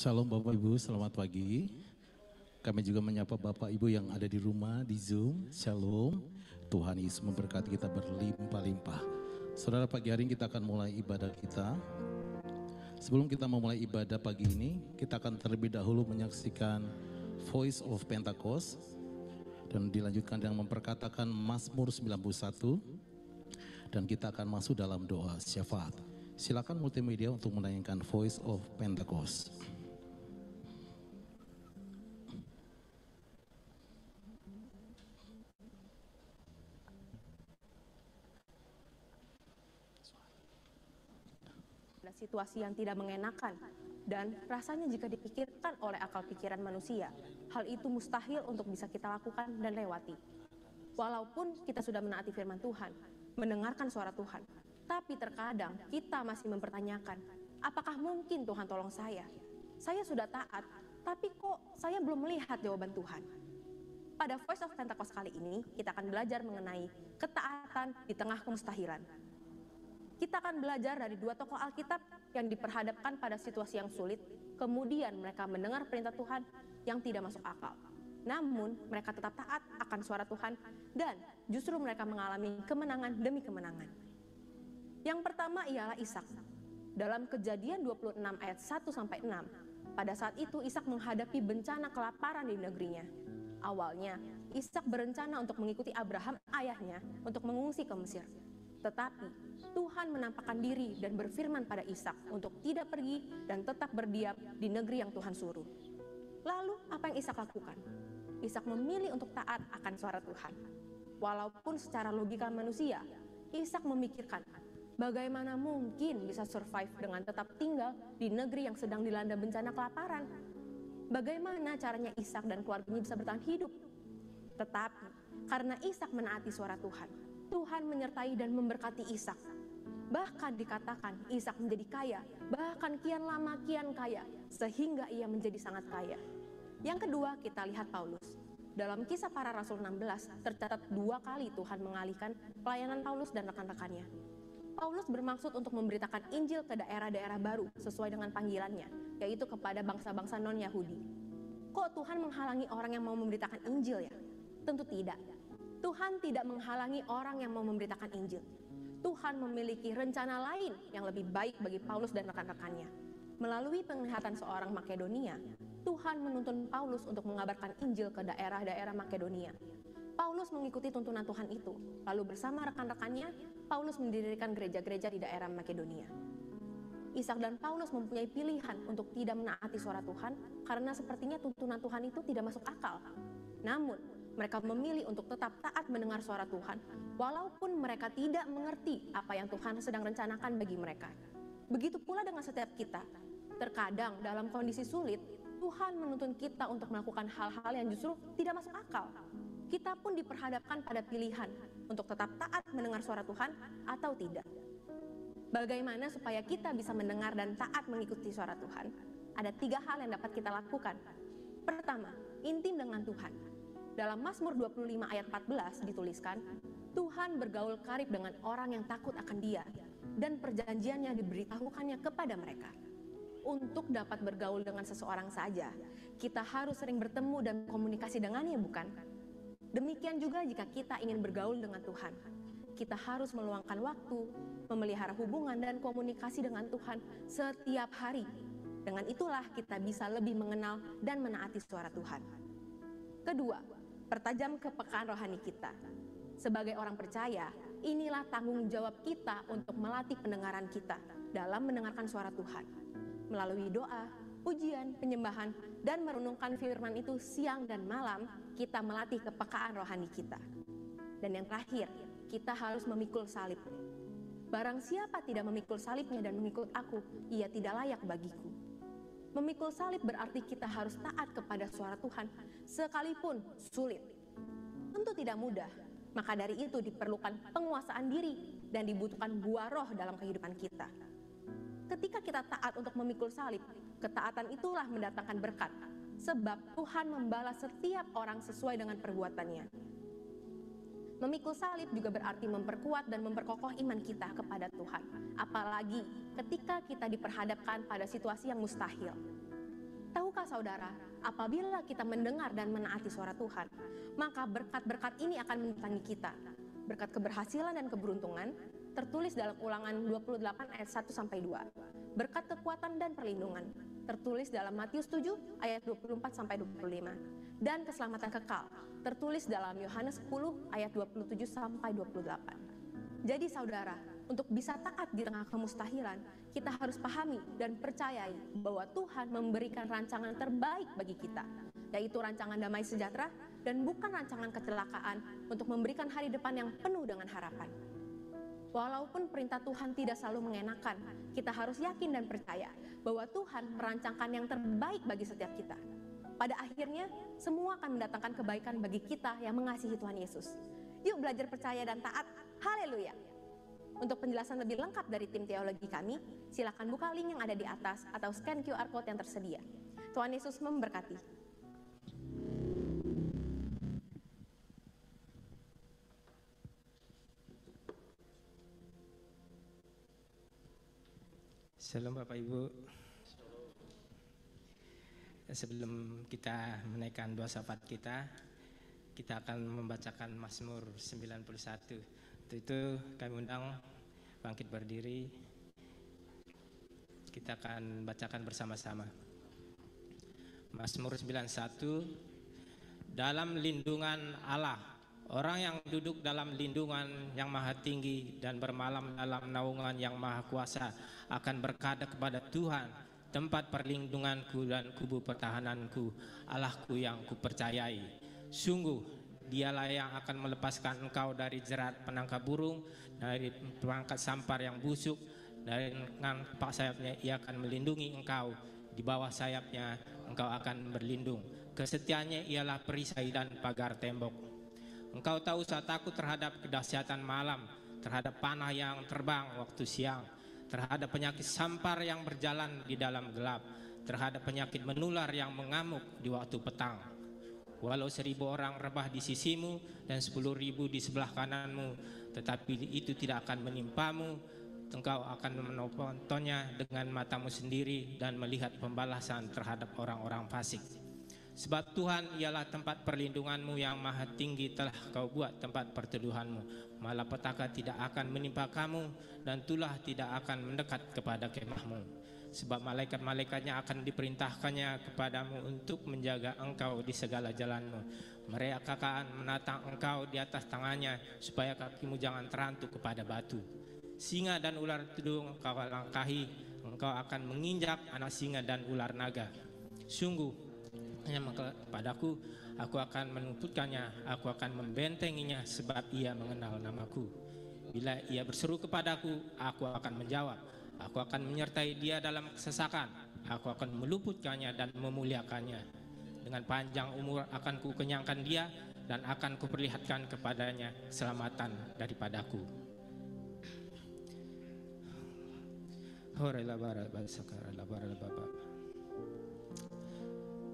Shalom Bapak Ibu, selamat pagi. Kami juga menyapa Bapak Ibu yang ada di rumah, di Zoom. Shalom, Tuhan Yesus memberkati kita berlimpah-limpah. Saudara, pagi hari ini kita akan mulai ibadah kita. Sebelum kita memulai ibadah pagi ini, kita akan terlebih dahulu menyaksikan Voice of Pentecost. Dan dilanjutkan dengan memperkatakan Mazmur 91. Dan kita akan masuk dalam doa syafaat. Silakan multimedia untuk menayangkan Voice of Pentecost. Situasi yang tidak mengenakan dan rasanya jika dipikirkan oleh akal pikiran manusia, hal itu mustahil untuk bisa kita lakukan dan lewati. Walaupun kita sudah menaati firman Tuhan, mendengarkan suara Tuhan, tapi terkadang kita masih mempertanyakan, apakah mungkin Tuhan tolong saya? Saya sudah taat, tapi kok saya belum melihat jawaban Tuhan? Pada Voice of Pentecost kali ini, kita akan belajar mengenai ketaatan di tengah kemustahilan. Kita akan belajar dari dua tokoh Alkitab yang diperhadapkan pada situasi yang sulit, kemudian mereka mendengar perintah Tuhan yang tidak masuk akal. Namun, mereka tetap taat akan suara Tuhan dan justru mereka mengalami kemenangan demi kemenangan. Yang pertama ialah Ishak. Dalam Kejadian 26 ayat 1-6, pada saat itu Ishak menghadapi bencana kelaparan di negerinya. Awalnya, Ishak berencana untuk mengikuti Abraham ayahnya untuk mengungsi ke Mesir. Tetapi Tuhan menampakkan diri dan berfirman pada Ishak untuk tidak pergi dan tetap berdiam di negeri yang Tuhan suruh. Lalu apa yang Ishak lakukan? Ishak memilih untuk taat akan suara Tuhan. Walaupun secara logika manusia, Ishak memikirkan bagaimana mungkin bisa survive dengan tetap tinggal di negeri yang sedang dilanda bencana kelaparan. Bagaimana caranya Ishak dan keluarganya bisa bertahan hidup? Tetapi karena Ishak menaati suara Tuhan, Tuhan menyertai dan memberkati Ishak. Bahkan dikatakan Ishak menjadi kaya, bahkan kian lama kian kaya, sehingga ia menjadi sangat kaya. Yang kedua, kita lihat Paulus. Dalam Kisah Para Rasul 16, tercatat 2 kali Tuhan mengalihkan pelayanan Paulus dan rekan-rekannya. Paulus bermaksud untuk memberitakan Injil ke daerah-daerah baru sesuai dengan panggilannya, yaitu kepada bangsa-bangsa non-Yahudi. Kok Tuhan menghalangi orang yang mau memberitakan Injil ya? Tentu tidak. Tuhan tidak menghalangi orang yang mau memberitakan Injil. Tuhan memiliki rencana lain yang lebih baik bagi Paulus dan rekan-rekannya. Melalui penglihatan seorang Makedonia, Tuhan menuntun Paulus untuk mengabarkan Injil ke daerah-daerah Makedonia. Paulus mengikuti tuntunan Tuhan itu, lalu bersama rekan-rekannya, Paulus mendirikan gereja-gereja di daerah Makedonia. Ishak dan Paulus mempunyai pilihan untuk tidak menaati suara Tuhan, karena sepertinya tuntunan Tuhan itu tidak masuk akal. Namun, mereka memilih untuk tetap taat mendengar suara Tuhan, walaupun mereka tidak mengerti apa yang Tuhan sedang rencanakan bagi mereka. Begitu pula dengan setiap kita. Terkadang dalam kondisi sulit, Tuhan menuntun kita untuk melakukan hal-hal yang justru tidak masuk akal. Kita pun diperhadapkan pada pilihan untuk tetap taat mendengar suara Tuhan atau tidak. Bagaimana supaya kita bisa mendengar dan taat mengikuti suara Tuhan? Ada 3 hal yang dapat kita lakukan. Pertama, intim dengan Tuhan. Dalam Mazmur 25 ayat 14 dituliskan, Tuhan bergaul karib dengan orang yang takut akan Dia, dan perjanjiannya diberitahukannya kepada mereka. Untuk dapat bergaul dengan seseorang saja, kita harus sering bertemu dan komunikasi dengannya, bukan? Demikian juga jika kita ingin bergaul dengan Tuhan. Kita harus meluangkan waktu, memelihara hubungan dan komunikasi dengan Tuhan setiap hari. Dengan itulah kita bisa lebih mengenal dan menaati suara Tuhan. Kedua, pertajam kepekaan rohani kita. Sebagai orang percaya, inilah tanggung jawab kita untuk melatih pendengaran kita dalam mendengarkan suara Tuhan. Melalui doa, pujian, penyembahan, dan merenungkan firman itu siang dan malam, kita melatih kepekaan rohani kita. Dan yang terakhir, kita harus memikul salib. Barang siapa tidak memikul salibnya dan mengikut aku, ia tidak layak bagiku. Memikul salib berarti kita harus taat kepada suara Tuhan, sekalipun sulit. Tentu tidak mudah, maka dari itu diperlukan penguasaan diri dan dibutuhkan buah roh dalam kehidupan kita. Ketika kita taat untuk memikul salib, ketaatan itulah mendatangkan berkat, sebab Tuhan membalas setiap orang sesuai dengan perbuatannya. Memikul salib juga berarti memperkuat dan memperkokoh iman kita kepada Tuhan, apalagi ketika kita diperhadapkan pada situasi yang mustahil. Tahukah saudara, apabila kita mendengar dan menaati suara Tuhan, maka berkat-berkat ini akan mendatangi kita. Berkat keberhasilan dan keberuntungan, tertulis dalam Ulangan 28 ayat 1-2. Berkat kekuatan dan perlindungan, tertulis dalam Matius 7 ayat 24-25. Dan keselamatan kekal, tertulis dalam Yohanes 10 ayat 27-28. Jadi saudara, untuk bisa taat di tengah kemustahilan, kita harus pahami dan percayai bahwa Tuhan memberikan rancangan terbaik bagi kita, yaitu rancangan damai sejahtera dan bukan rancangan kecelakaan untuk memberikan hari depan yang penuh dengan harapan. Walaupun perintah Tuhan tidak selalu mengenakan, kita harus yakin dan percaya bahwa Tuhan merancangkan yang terbaik bagi setiap kita. Pada akhirnya, semua akan mendatangkan kebaikan bagi kita yang mengasihi Tuhan Yesus. Yuk belajar percaya dan taat. Haleluya. Untuk penjelasan lebih lengkap dari tim teologi kami, silakan buka link yang ada di atas atau scan QR Code yang tersedia. Tuhan Yesus memberkati. Shalom Bapak Ibu. Sebelum kita menaikkan doa syafaat kita akan membacakan Mazmur 91. Untuk itu kami undang bangkit berdiri. Kita akan bacakan bersama-sama. Mazmur 91. Dalam lindungan Allah, orang yang duduk dalam lindungan yang maha tinggi dan bermalam dalam naungan yang maha kuasa akan berkata kepada Tuhan, tempat perlindunganku dan kubu pertahananku, Allahku yang kupercayai. Sungguh dialah yang akan melepaskan engkau dari jerat penangkap burung, dari perangkap sampar yang busuk, dari dengan pak sayapnya ia akan melindungi engkau. Di bawah sayapnya engkau akan berlindung. Kesetiaannya ialah perisai dan pagar tembok. Engkau tahu saat takut terhadap kedahsyatan malam, terhadap panah yang terbang waktu siang, terhadap penyakit sampar yang berjalan di dalam gelap, terhadap penyakit menular yang mengamuk di waktu petang. Walau 1000 orang rebah di sisimu dan 10.000 di sebelah kananmu, tetapi itu tidak akan menimpamu. Engkau akan menontonnya dengan matamu sendiri dan melihat pembalasan terhadap orang-orang fasik. Sebab Tuhan ialah tempat perlindunganmu, yang maha tinggi telah kau buat tempat perteduhanmu. Malapetaka tidak akan menimpa kamu dan tulah tidak akan mendekat kepada kemahmu. Sebab malaikat-malaikatnya akan diperintahkannya kepadamu untuk menjaga engkau di segala jalanmu. Mereka akan menatang engkau di atas tangannya, supaya kakimu jangan terantuk kepada batu. Singa dan ular tudung engkau langkahi, engkau akan menginjak anak singa dan ular naga. Sungguh hanya kepadaku, aku akan menuntutkannya, aku akan membentenginya, sebab ia mengenal namaku. Bila ia berseru kepadaku, aku akan menjawab. Aku akan menyertai dia dalam kesesakan, aku akan meluputkannya dan memuliakannya. Dengan panjang umur akan kukenyangkan dia, dan akan kuperlihatkan kepadanya keselamatan daripadaku.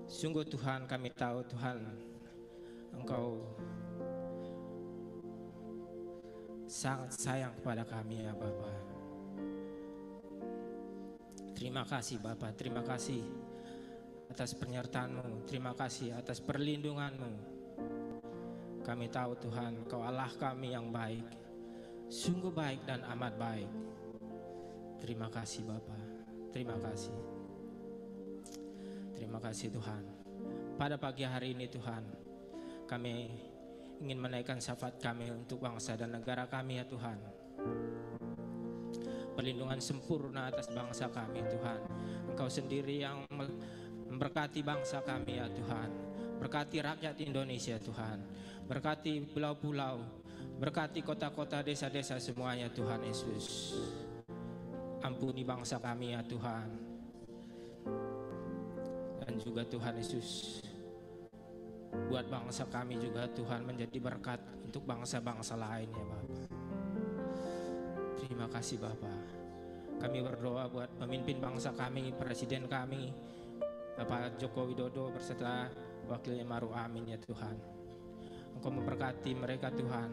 Sungguh Tuhan, kami tahu Tuhan, Engkau sangat sayang kepada kami ya Bapa. Terima kasih Bapa, terima kasih atas penyertaan-Mu, terima kasih atas perlindungan-Mu. Kami tahu Tuhan, Engkau Allah kami yang baik, sungguh baik dan amat baik. Terima kasih Bapa, terima kasih. Terima kasih Tuhan. Pada pagi hari ini Tuhan, kami ingin menaikkan syafaat kami untuk bangsa dan negara kami ya Tuhan. Perlindungan sempurna atas bangsa kami Tuhan. Engkau sendiri yang memberkati bangsa kami ya Tuhan. Berkati rakyat Indonesia Tuhan. Berkati pulau-pulau, berkati kota-kota, desa-desa semuanya Tuhan Yesus. Ampuni bangsa kami ya Tuhan. Dan juga Tuhan Yesus, buat bangsa kami juga Tuhan menjadi berkat untuk bangsa-bangsa lain ya Bapak. Terima kasih Bapak. Kami berdoa buat pemimpin bangsa kami, presiden kami, Bapak Joko Widodo berserta wakilnya Maruf Amin ya Tuhan. Engkau memberkati mereka Tuhan.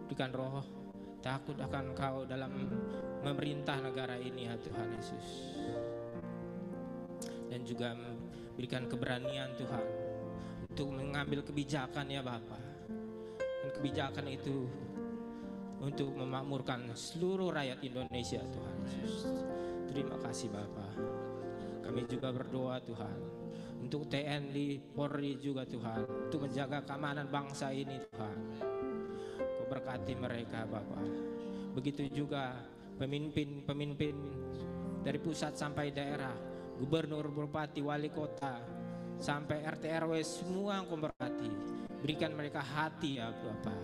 Berikan roh takut akan Engkau dalam memerintah negara ini ya Tuhan Yesus. dan juga berikan keberanian Tuhan untuk mengambil kebijakan ya Bapa. Dan kebijakan itu untuk memakmurkan seluruh rakyat Indonesia Tuhan Yesus. Terima kasih Bapa. Kami juga berdoa Tuhan untuk TNI, Polri juga Tuhan, untuk menjaga keamanan bangsa ini Tuhan. Kau berkati mereka Bapa. Begitu juga pemimpin-pemimpin dari pusat sampai daerah, gubernur, bupati, wali kota, sampai RT RW, semua Engkau berkati. Berikan mereka hati ya Bapa,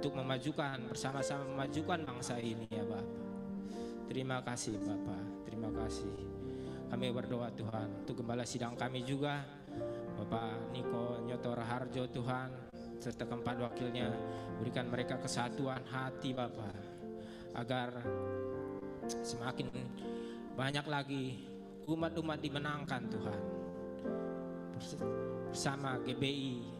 untuk memajukan, bersama-sama memajukan bangsa ini ya Bapa. Terima kasih Bapa, terima kasih. Kami berdoa Tuhan untuk gembala sidang kami juga, Bapak Niko Nyotor Harjo Tuhan, serta keempat wakilnya. Berikan mereka kesatuan hati Bapa, agar semakin banyak lagi umat-umat dimenangkan Tuhan. Bersama GBI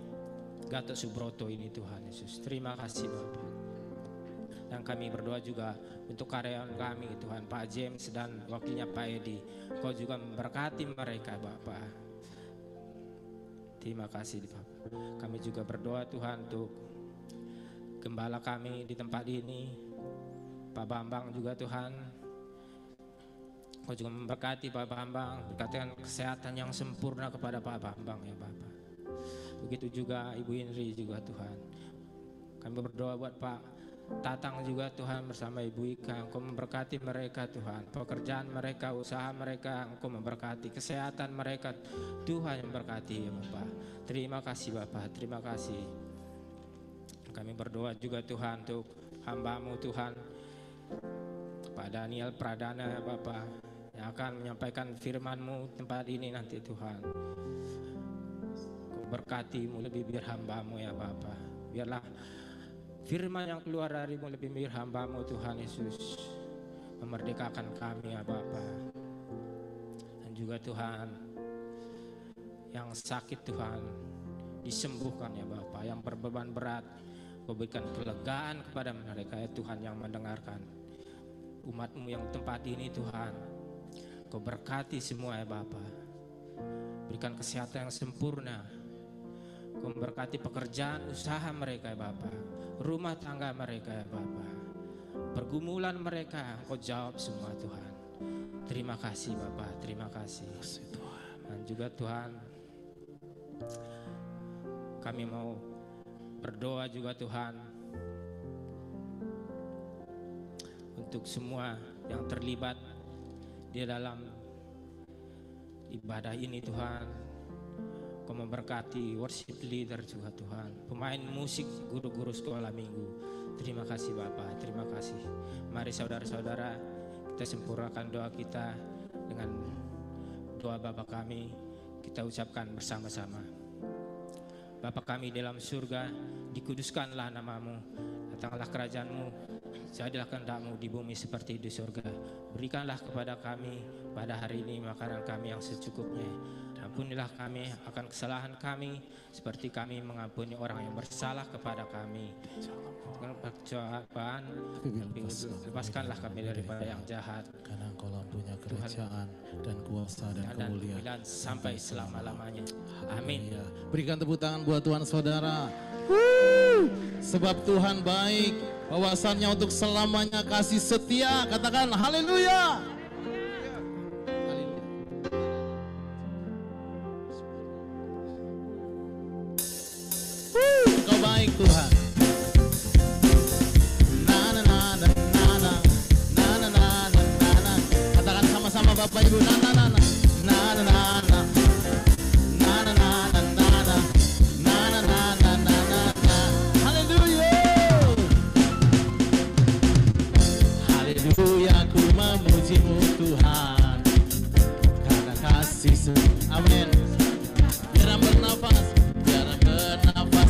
Gatot Subroto ini Tuhan Yesus. Terima kasih Bapak. Dan kami berdoa juga untuk karyawan kami Tuhan, Pak James dan wakilnya Pak Edi. Kau juga memberkati mereka Bapak. Terima kasih Bapak. Kami juga berdoa Tuhan untuk gembala kami di tempat ini, Pak Bambang juga Tuhan. Kau juga memberkati Pak Bambang, berkatikan kesehatan yang sempurna kepada Pak Bambang ya Bapak. Begitu juga Ibu Indri juga Tuhan. Kami berdoa buat Pak Tatang juga Tuhan bersama Ibu Ika. Engkau memberkati mereka Tuhan, pekerjaan mereka, usaha mereka, Engkau memberkati kesehatan mereka, Tuhan yang memberkati ya Bapak. Terima kasih Bapak, terima kasih. Kami berdoa juga Tuhan untuk hamba-Mu Tuhan, Pak Daniel Pradana ya Bapak, yang akan menyampaikan firman-Mu tempat ini nanti Tuhan. Engkau berkati-Mu lebih biar hamba-Mu ya Bapak. Biarlah firman yang keluar dari-Mu lebih mir hamba-Mu Tuhan Yesus, memerdekakan kami ya Bapa. Dan juga Tuhan, yang sakit Tuhan disembuhkan ya Bapa, yang berbeban berat Kau berikan kelegaan kepada mereka ya Tuhan yang mendengarkan. Umat-Mu yang tempat ini Tuhan, Kau berkati semua ya Bapa. Berikan kesehatan yang sempurna. Kau memberkati pekerjaan usaha mereka ya Bapa, rumah tangga mereka ya Bapa, pergumulan mereka Kau jawab semua Tuhan. Terima kasih Bapa, terima kasih Tuhan. Dan juga Tuhan, kami mau berdoa juga Tuhan untuk semua yang terlibat di dalam ibadah ini Tuhan. Kau memberkati worship leader juga Tuhan, pemain musik, guru-guru sekolah minggu. Terima kasih Bapak, terima kasih. Mari saudara-saudara, kita sempurnakan doa kita dengan doa Bapa kami. Kita ucapkan bersama-sama. Bapa kami dalam surga, dikuduskanlah nama-Mu, datanglah kerajaan-Mu, jadilah kehendak-Mu di bumi seperti di surga. Berikanlah kepada kami pada hari ini makanan kami yang secukupnya. Ampunilah kami akan kesalahan kami, seperti kami mengampuni orang yang bersalah kepada kami. Dengan percobaan, lepaskanlah kami daripada yang jahat. Karena Engkau punya kerajaan dan kuasa dan kemuliaan sampai selama-lamanya. Amin. Berikan tepuk tangan buat Tuhan saudara. Sebab Tuhan baik, bahwasannya untuk selamanya kasih setia. Katakan haleluya. Kau baik Tuhan. Katakan sama-sama Bapak Ibu. Haleluya, ku memuji-Mu Tuhan, karena kasih. Amin. Biar bernafas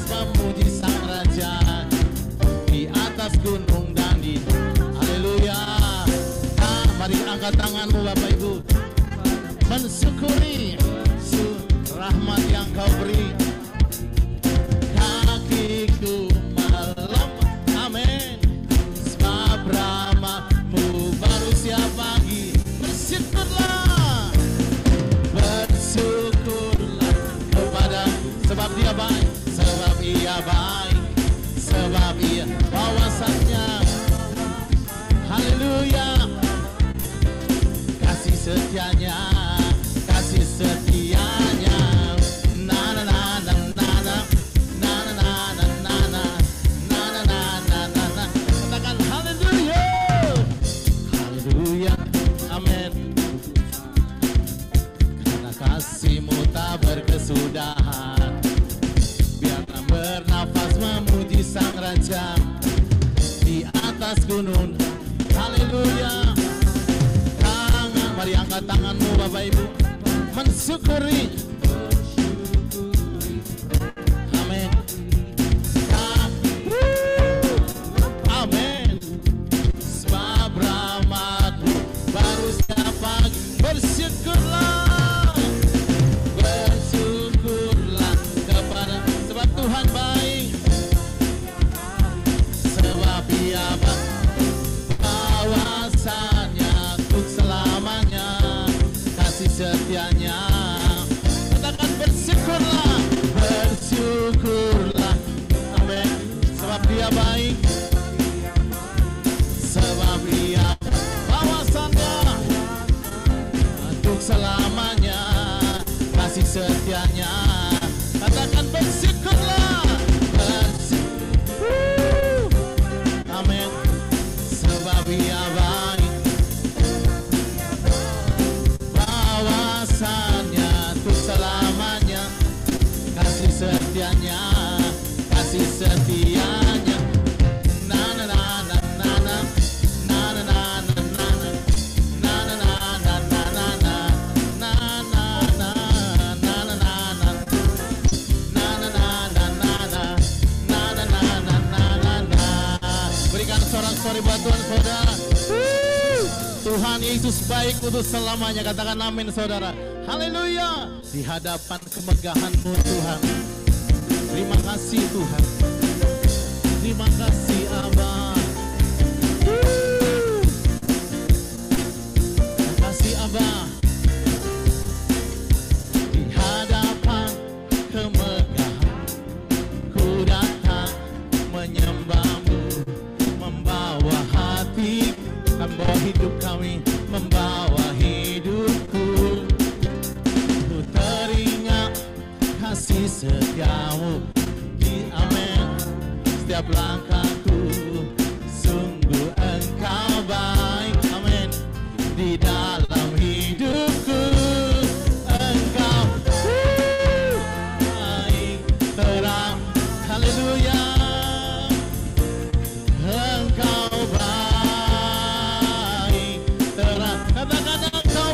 memuji Sang Raja di atas gunung dan di. Haleluya. Mari angkat tanganmu Bapak Ibu, mensyukuri rahmat yang Kau beri. Kakiku melompat, amin, sebab rahmat-Mu baru siap pagi. Bersyukurlah. kasih-Mu tak berkesudahan. Biarlah bernafas memuji Sang Raja di atas gunung. Haleluya. Tangan, mari angkat tanganmu Bapak Ibu, mensyukuri. Amin. Amin. Sebab rahmat-Mu baru setiap pagi. Bersyukurlah, bersyukurlah kepada, sebab Tuhan baik, sebab Dia kawasannya untuk selamanya, kasih setianya. Katakan bersyukurlah, bersyukurlah. Amin. Sebab Dia baik, sebab Dia kawasannya untuk selamanya, kasih setianya. Katakan bersyukurlah, amin. Sebab Dia baik, bawasannya untuk selamanya, kasih setianya, kasih setianya. Na na na na na na, na na na na na na, na na na na na na na, na na na na na na na, na na na na na na, na na na na na na. Berikan sorak-sorai buat Tuhan saudara. Tuhan Yesus baik untuk selamanya. Katakan amin saudara. Haleluya. Di hadapan kemegahan-Mu Tuhan, terima kasih Tuhan. Terima kasih Abah. Terima kasih Abah. Di hadapan kemegahan ku datang menyembah-Mu, membawa hati, membawa hidup kami, membawa hidupku. Ku teringat kasih setia-Mu di amin. Setiap langkahku, sungguh Engkau baik, amin. Di dalam hidupku, Engkau baik, terang, haleluya. Engkau baik, terang. Katakan Engkau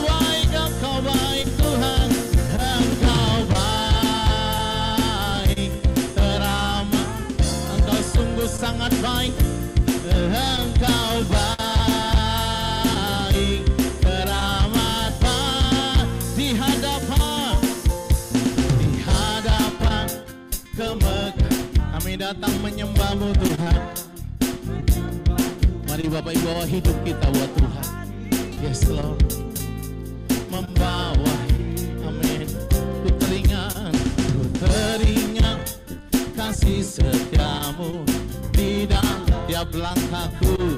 baik Tuhan. Engkau baik, teramat. Engkau sungguh sangat baik. Engkau baik, teramat baik. Di hadapan kemegahan kami datang menyembah-Mu Tuhan. Mari Bapak Ibu bawa hidup kita buat Tuhan. Yes Lord. Membawa, amin. Ku teringat kasih setia-Mu di dalam tiap langkahku.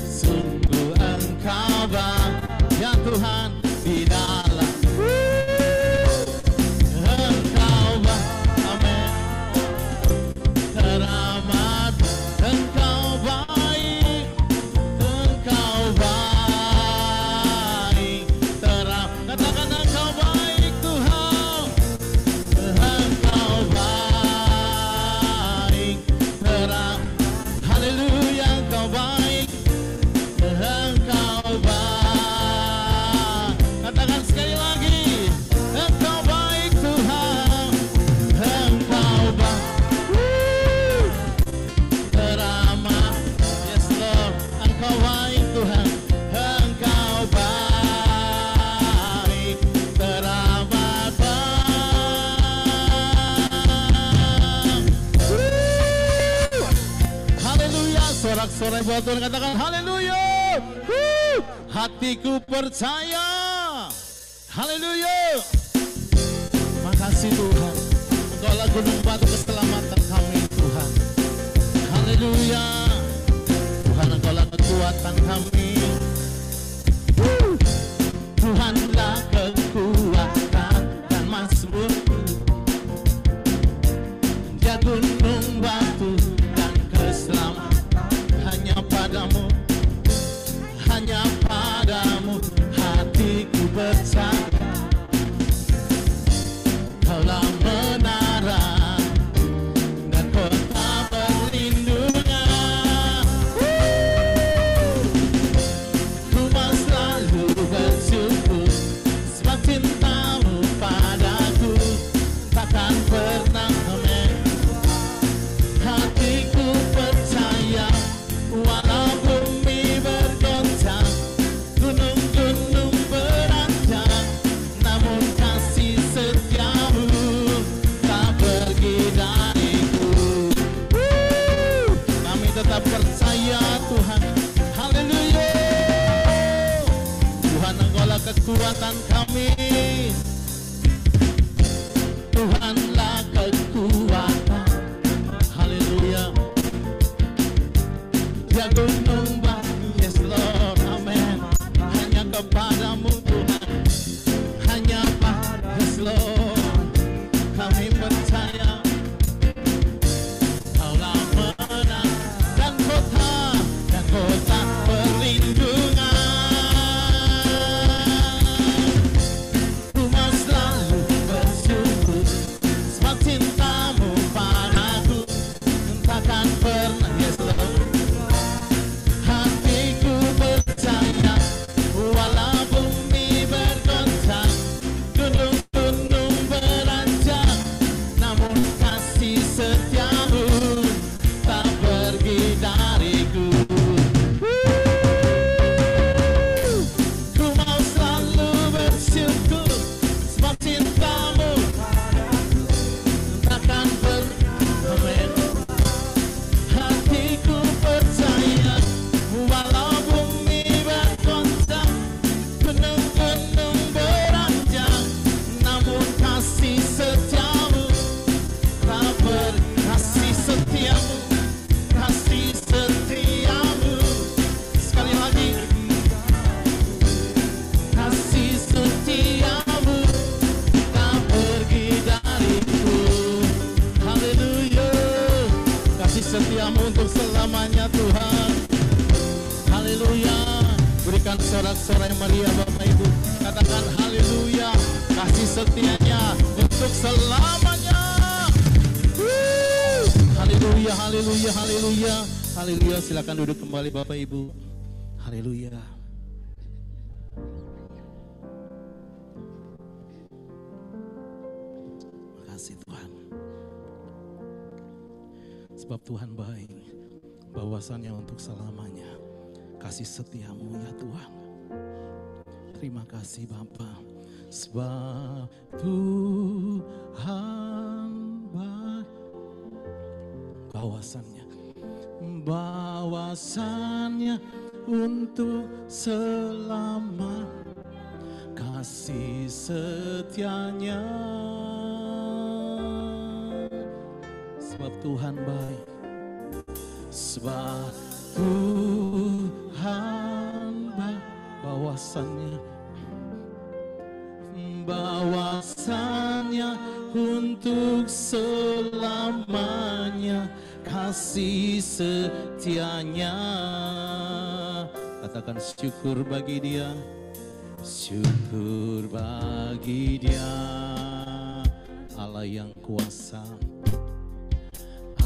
Sungguh Engkau baik, ya Tuhan, di dalam Engkau baik, amin. Teramat, Engkau baik, Engkau baik, terang. Katakan Engkau baik Tuhan. Engkau baik, terang. Haleluya, Engkau baik, Engkau baik. Katakan sekali lagi, Engkau baik Tuhan. Engkau baik, teramat. Yes Lord, Engkau baik Tuhan. Engkau baik, teramat baik. Haleluya, sorak-sorai buat Tuhan. Katakan haleluya. Hatiku percaya. Haleluya. Makasih Tuhan. Engkaulah gunung batu keselamatan kami Tuhan. Haleluya. Tuhan Engkaulah kekuatan kami. Tuhanlah kekuatan dan mazmur. Dia gunung batu dan keselamatan. Hanya padamu, hanya padamu hatiku percaya. Tuhanlah kekuatan. Haleluya. Dia gunung batu. Yes Lord, amen. Hanya kepadamu Tuhan, hanya pada yes Lord kami percaya. Kaulah menang dan kota perlindungan. Ku mau selalu bersyukur sebab cintamu padaku takkan pernah yes Lord. Hatiku percaya walau bumi bergoncang, gunung-gunung beranjak, namun kasih setiamu tak pergi dariku. Ku mau selalu bersyukur sebab cintamu takkan pernah. Hatiku percaya walau bumi bergoncang, gunung-gunung beranjak, namun kasih setiamu tak kasih setiamu, kasih setiamu. Sekali lagi, kasih setiamu tak pergi dariku. Haleluya. Kasih setiamu untuk selamanya Tuhan. Haleluya. Berikan sorak-sorai Maria Bapak Ibu. Katakan haleluya. Kasih setianya untuk selamanya. Haleluya, haleluya, haleluya. Haleluya. Silakan duduk kembali Bapak Ibu. Haleluya. Makasih Tuhan. Sebab Tuhan baik, bahwasannya untuk selamanya. Kasih setiamu ya Tuhan. Terima kasih Bapa. Sebab Tuhan baik, bahwasannya untuk selama, kasih setianya. Sebab Tuhan baik, sebab Tuhan baik, bahwasannya untuk selamanya, kasih setianya. Katakan syukur bagi Dia, syukur bagi Dia, Allah yang kuasa,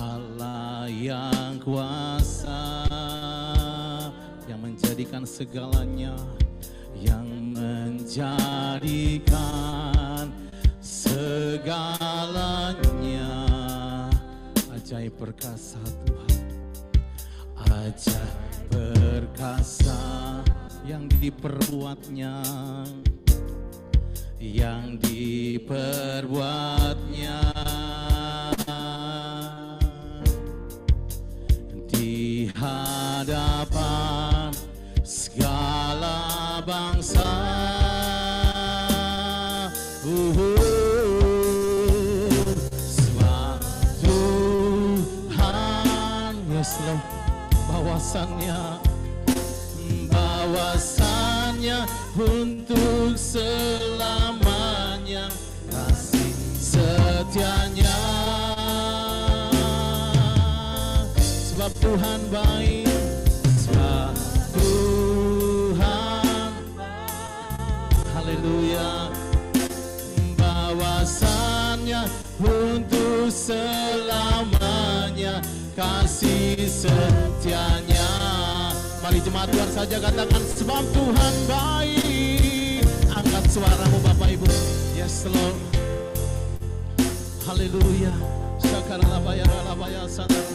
Allah yang kuasa, yang menjadikan segalanya, yang menjadikan segalanya. Ajaib perkasa Tuhan, ajaib perkasa yang diperbuatnya, yang diperbuatnya. Di hadapan segala bangsa, sebab Tuhan yes Lord, bahwasannya untuk selamanya, kasih setianya. Sebab Tuhan baik, sebab Tuhan, haleluya, bahwasannya untuk selamanya, kasih setianya. Mari jemaat Tuhan saja katakan sebab Tuhan baik. Angkat suaramu Bapak Ibu. Yes Lord. Haleluya. Syakaralabaya sadar.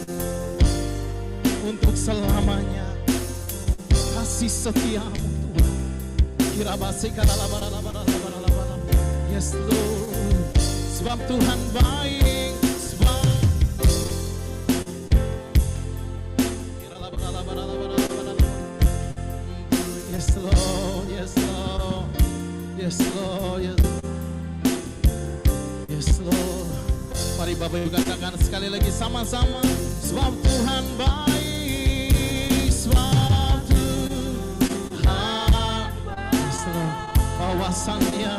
Untuk selamanya kasih setiamu Tuhan. Kirabasikarabalabalabalabalabalabala. Yes Lord. Sebab Tuhan baik. Yes Lord, yes Lord, yes Lord, yes. Bapak Ibu katakan sekali lagi sama-sama. Sebab Tuhan baik, sebab Tuhan bahwasannya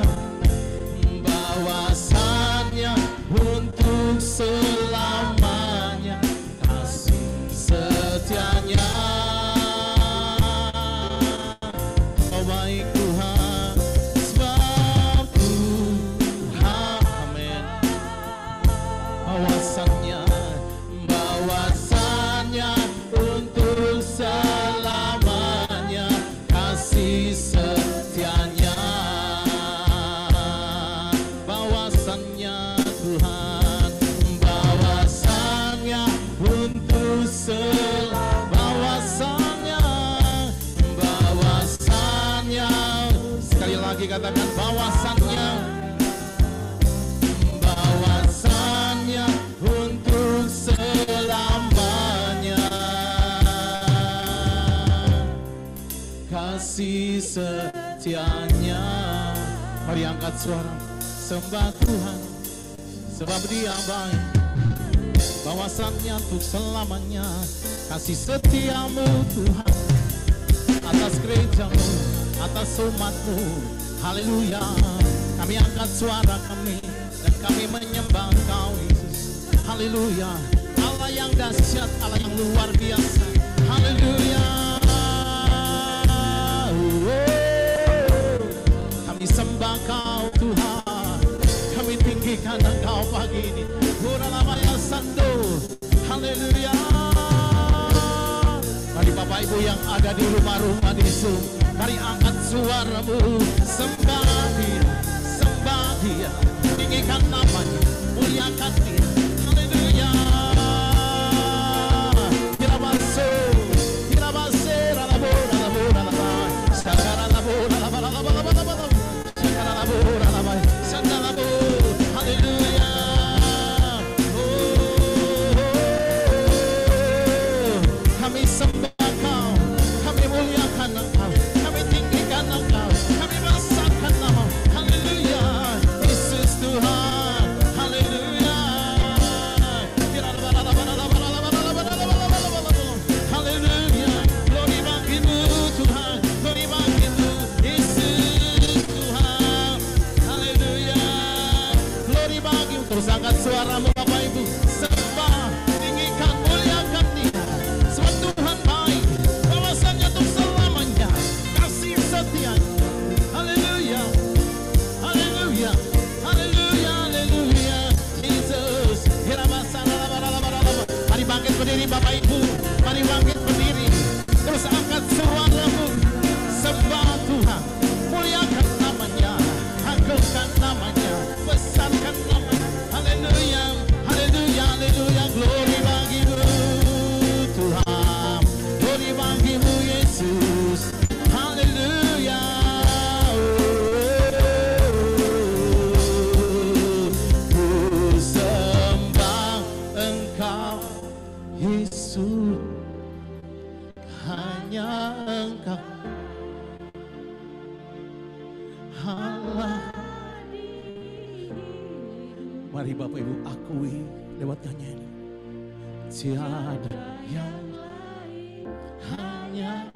untuk selamanya kasih setianya. Oh baik Tuhan, sebab Tuhan, amin. Bahwasannya untuk selamanya kasih setianya. Bahwasannya Tuhan, bahwasannya untuk bahwasannya, sekali lagi katakan bahwasannya untuk selamanya kasih setianya. Mari angkat suara, sembah Tuhan, sebab Dia baik. Bahwasannya untuk selamanya kasih setiamu Tuhan atas gerejamu, atas umatmu. Haleluya. Kami angkat suara kami dan kami menyembah Engkau Yesus. Haleluya. Allah yang dahsyat, Allah yang luar biasa. Haleluya. Kami sembah Kau Tuhan, kami tinggikan Engkau pagi ini. Huralamaya Sando. Haleluya. Mari Bapak Ibu yang ada di rumah-rumah di Zoom, mari angkat suaramu, sembah Dia, sembah Dia, tinggikan namanya, muliakan Dia. Haleluya. Kami sembah Kau, kami muliakan Engkau, kami tinggikan Engkau, kami besarkan nama. Haleluya, Yesus Tuhan. Haleluya. Haleluya, glory bagimu Tuhan, glory bagimu Yesus Tuhan. Haleluya, glory bagimu. Terus angkat suaramu Bapak Ibu, sembah, tinggikan, muliakan Dia. Sebab Tuhan baik, bahwasannya untuk selamanya kasih setianya. Haleluya, haleluya, haleluya, haleluya. Yesus. Mari bangkit berdiri Bapak Ibu, mari bangkit berdiri. Terus angkat suaramu, sembah Tuhan, muliakan namanya, agungkan namanya, besarkan namanya. Haleluya, haleluya, haleluya. Glory bagimu Tuhan, glory bagimu Yesus. Haleluya. Ku sembah Engkau Yesus, hanya Engkau Allah. Mari Bapak Ibu akui lewat nyanyian, tiada yang lain, hanya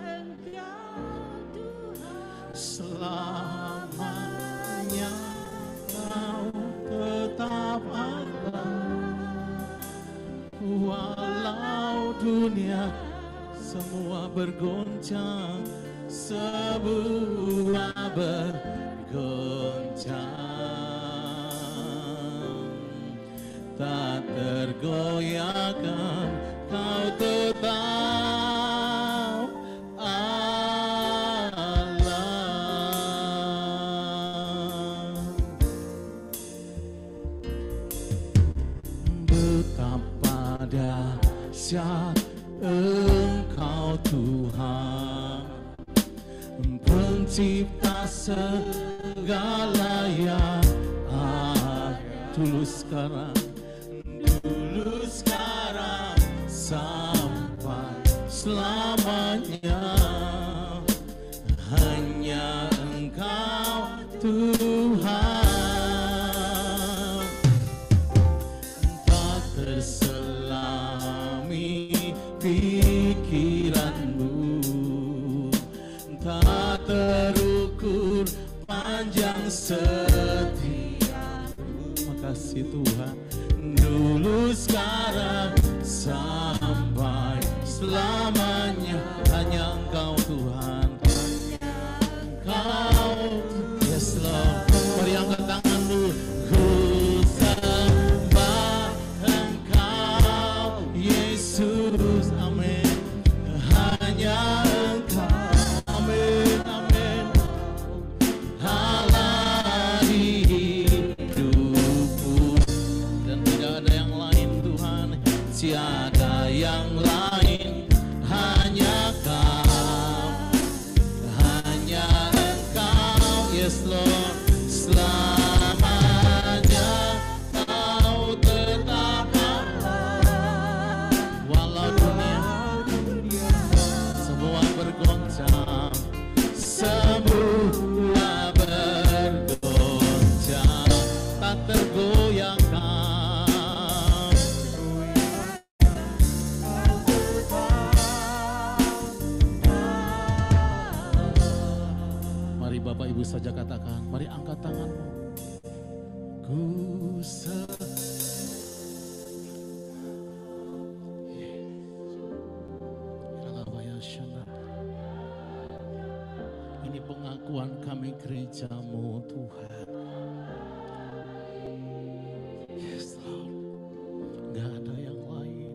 Engkau Tuhan. Selamanya Kau tetap ada, walau dunia semua bergoncang, semua bergoncang, tak tergoyahkan Kau tetap Allah. Betapa dahsyat Engkau Tuhan, pencipta segala yang dulu sekarang sampai selamanya, hanya Engkau Tuhan. sepanjang setia. Makasih Tuhan, dulu sekarang sampai selamanya. Hanya Engkau Tuhan, Engkau. Yes Lord, mari angkat tanganmu. Ku sembah Engkau Yesus, amin. Hanya Engkau, amin, amin. Allah di hidupku, dan tidak ada yang lain Tuhan, tiada yang lain, hanya Kau, hanya Engkau. Yes Lord, selamanya Kau tetap Allah. Walau dunia semua bergoncang, semua bergoncang, tak tergoyahkan. Mari Bapak Ibu saja katakan, mari angkat tanganmu. Ku ini pengakuan kami gerejamu Tuhan. Yes Lord, gak ada yang lain,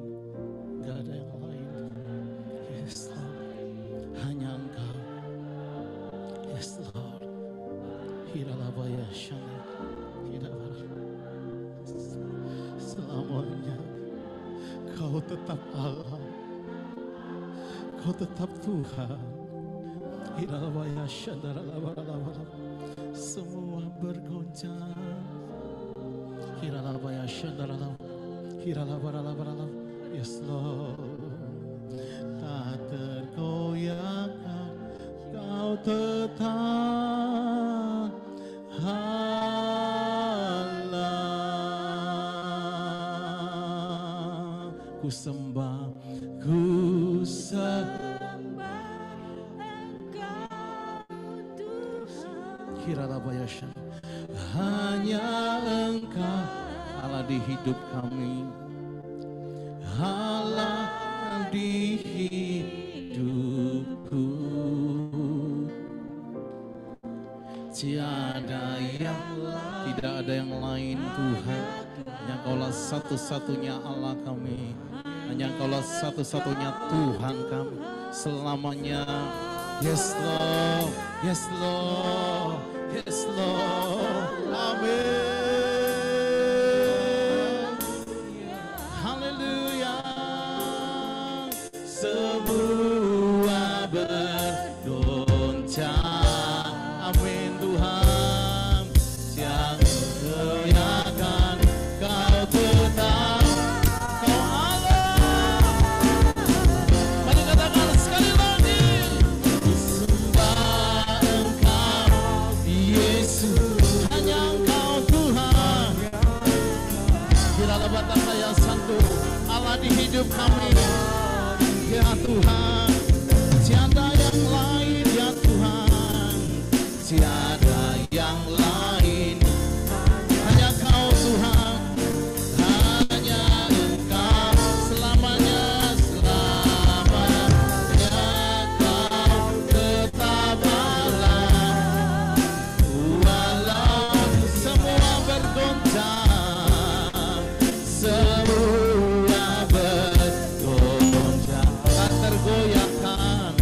gak ada yang lain. Yes Lord, hanya Engkau. Yes Lord, Hiralabaya Shana, selamanya Kau tetap Allah, Kau tetap Tuhan. Hiralabaya Shana, semua bergoncang. Hiralabaya Shana, Hiralabaya, yes Lord, tak tergoyahkan. Kau tetap Allah. Ku sembah Engkau Tuhan. Hiralabayashan, hanya Engkau Allah di hidup kami, Allah di hidupku. Tiada yang lain, tidak ada yang lain Tuhan. Hanya Kaulah satu-satunya Allah kami. Hanya Kaulah satu-satunya Tuhan kami selamanya. Yes Lord, yes Lord, yes Lord. Amin. Haleluya. Semua bergoncang. Amin Tuhan, yang goyahkan Kau tetap, Kau Allah. Mari katakan sekali lagi, ku sembah Engkau Yesus, hanya Engkau Tuhan. Bila batang saya satu Allah di hidup kami, ya Tuhan, tiada yang lain ya Tuhan. Tiada yang lain, hanya Kau Tuhan, hanya Engkau selamanya, selamanya Kau tetap Allah. Walau semua bergoncang, semua bergoncang, tak tergoyahkan,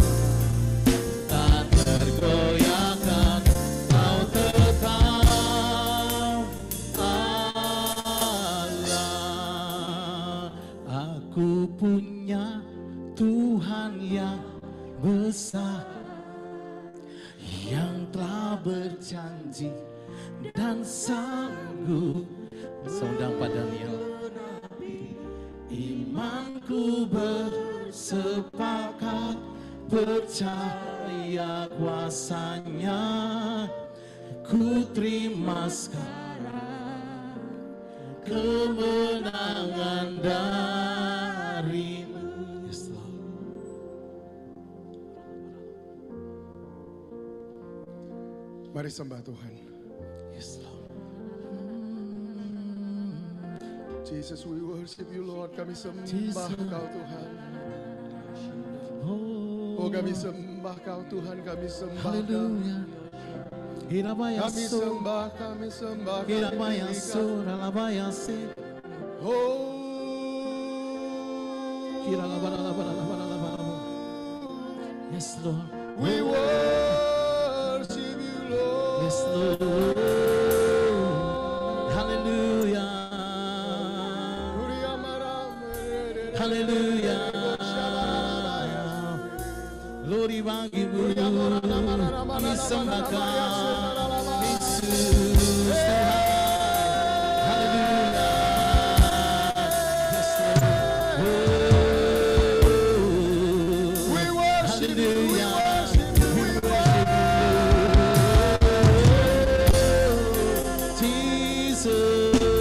tak tergoyahkan. Kau tetap Allah. Aku punya Tuhan yang besar, yang telah berjanji dan sanggup. Saudara Pak Daniel, imanku bersepakat, percaya kuasanya, ku terima sekarang kemenangan darimu. Yes, Lord. Mari sembah Tuhan. Yes, Lord. Jesus, we worship you, Lord. Kami sembah Jesus. Kau, Tuhan. Oh, Oh, kami sembah Kau, Tuhan. Kami sembah Kau. haleluya. Hirabaya Kami so, sembah, kami sembah. kami hirabaya tinggikan. so, ralabaya se. Oh, Yes, Lord. we worship you, Lord. Yes, Lord. Hallelujah. Hallelujah. Glory bagimu. Disembahkan Yesus Tuhan. Hallelujah. Yes, Lord. We worship you, we Hallelujah. worship you, we worship Jesus. you.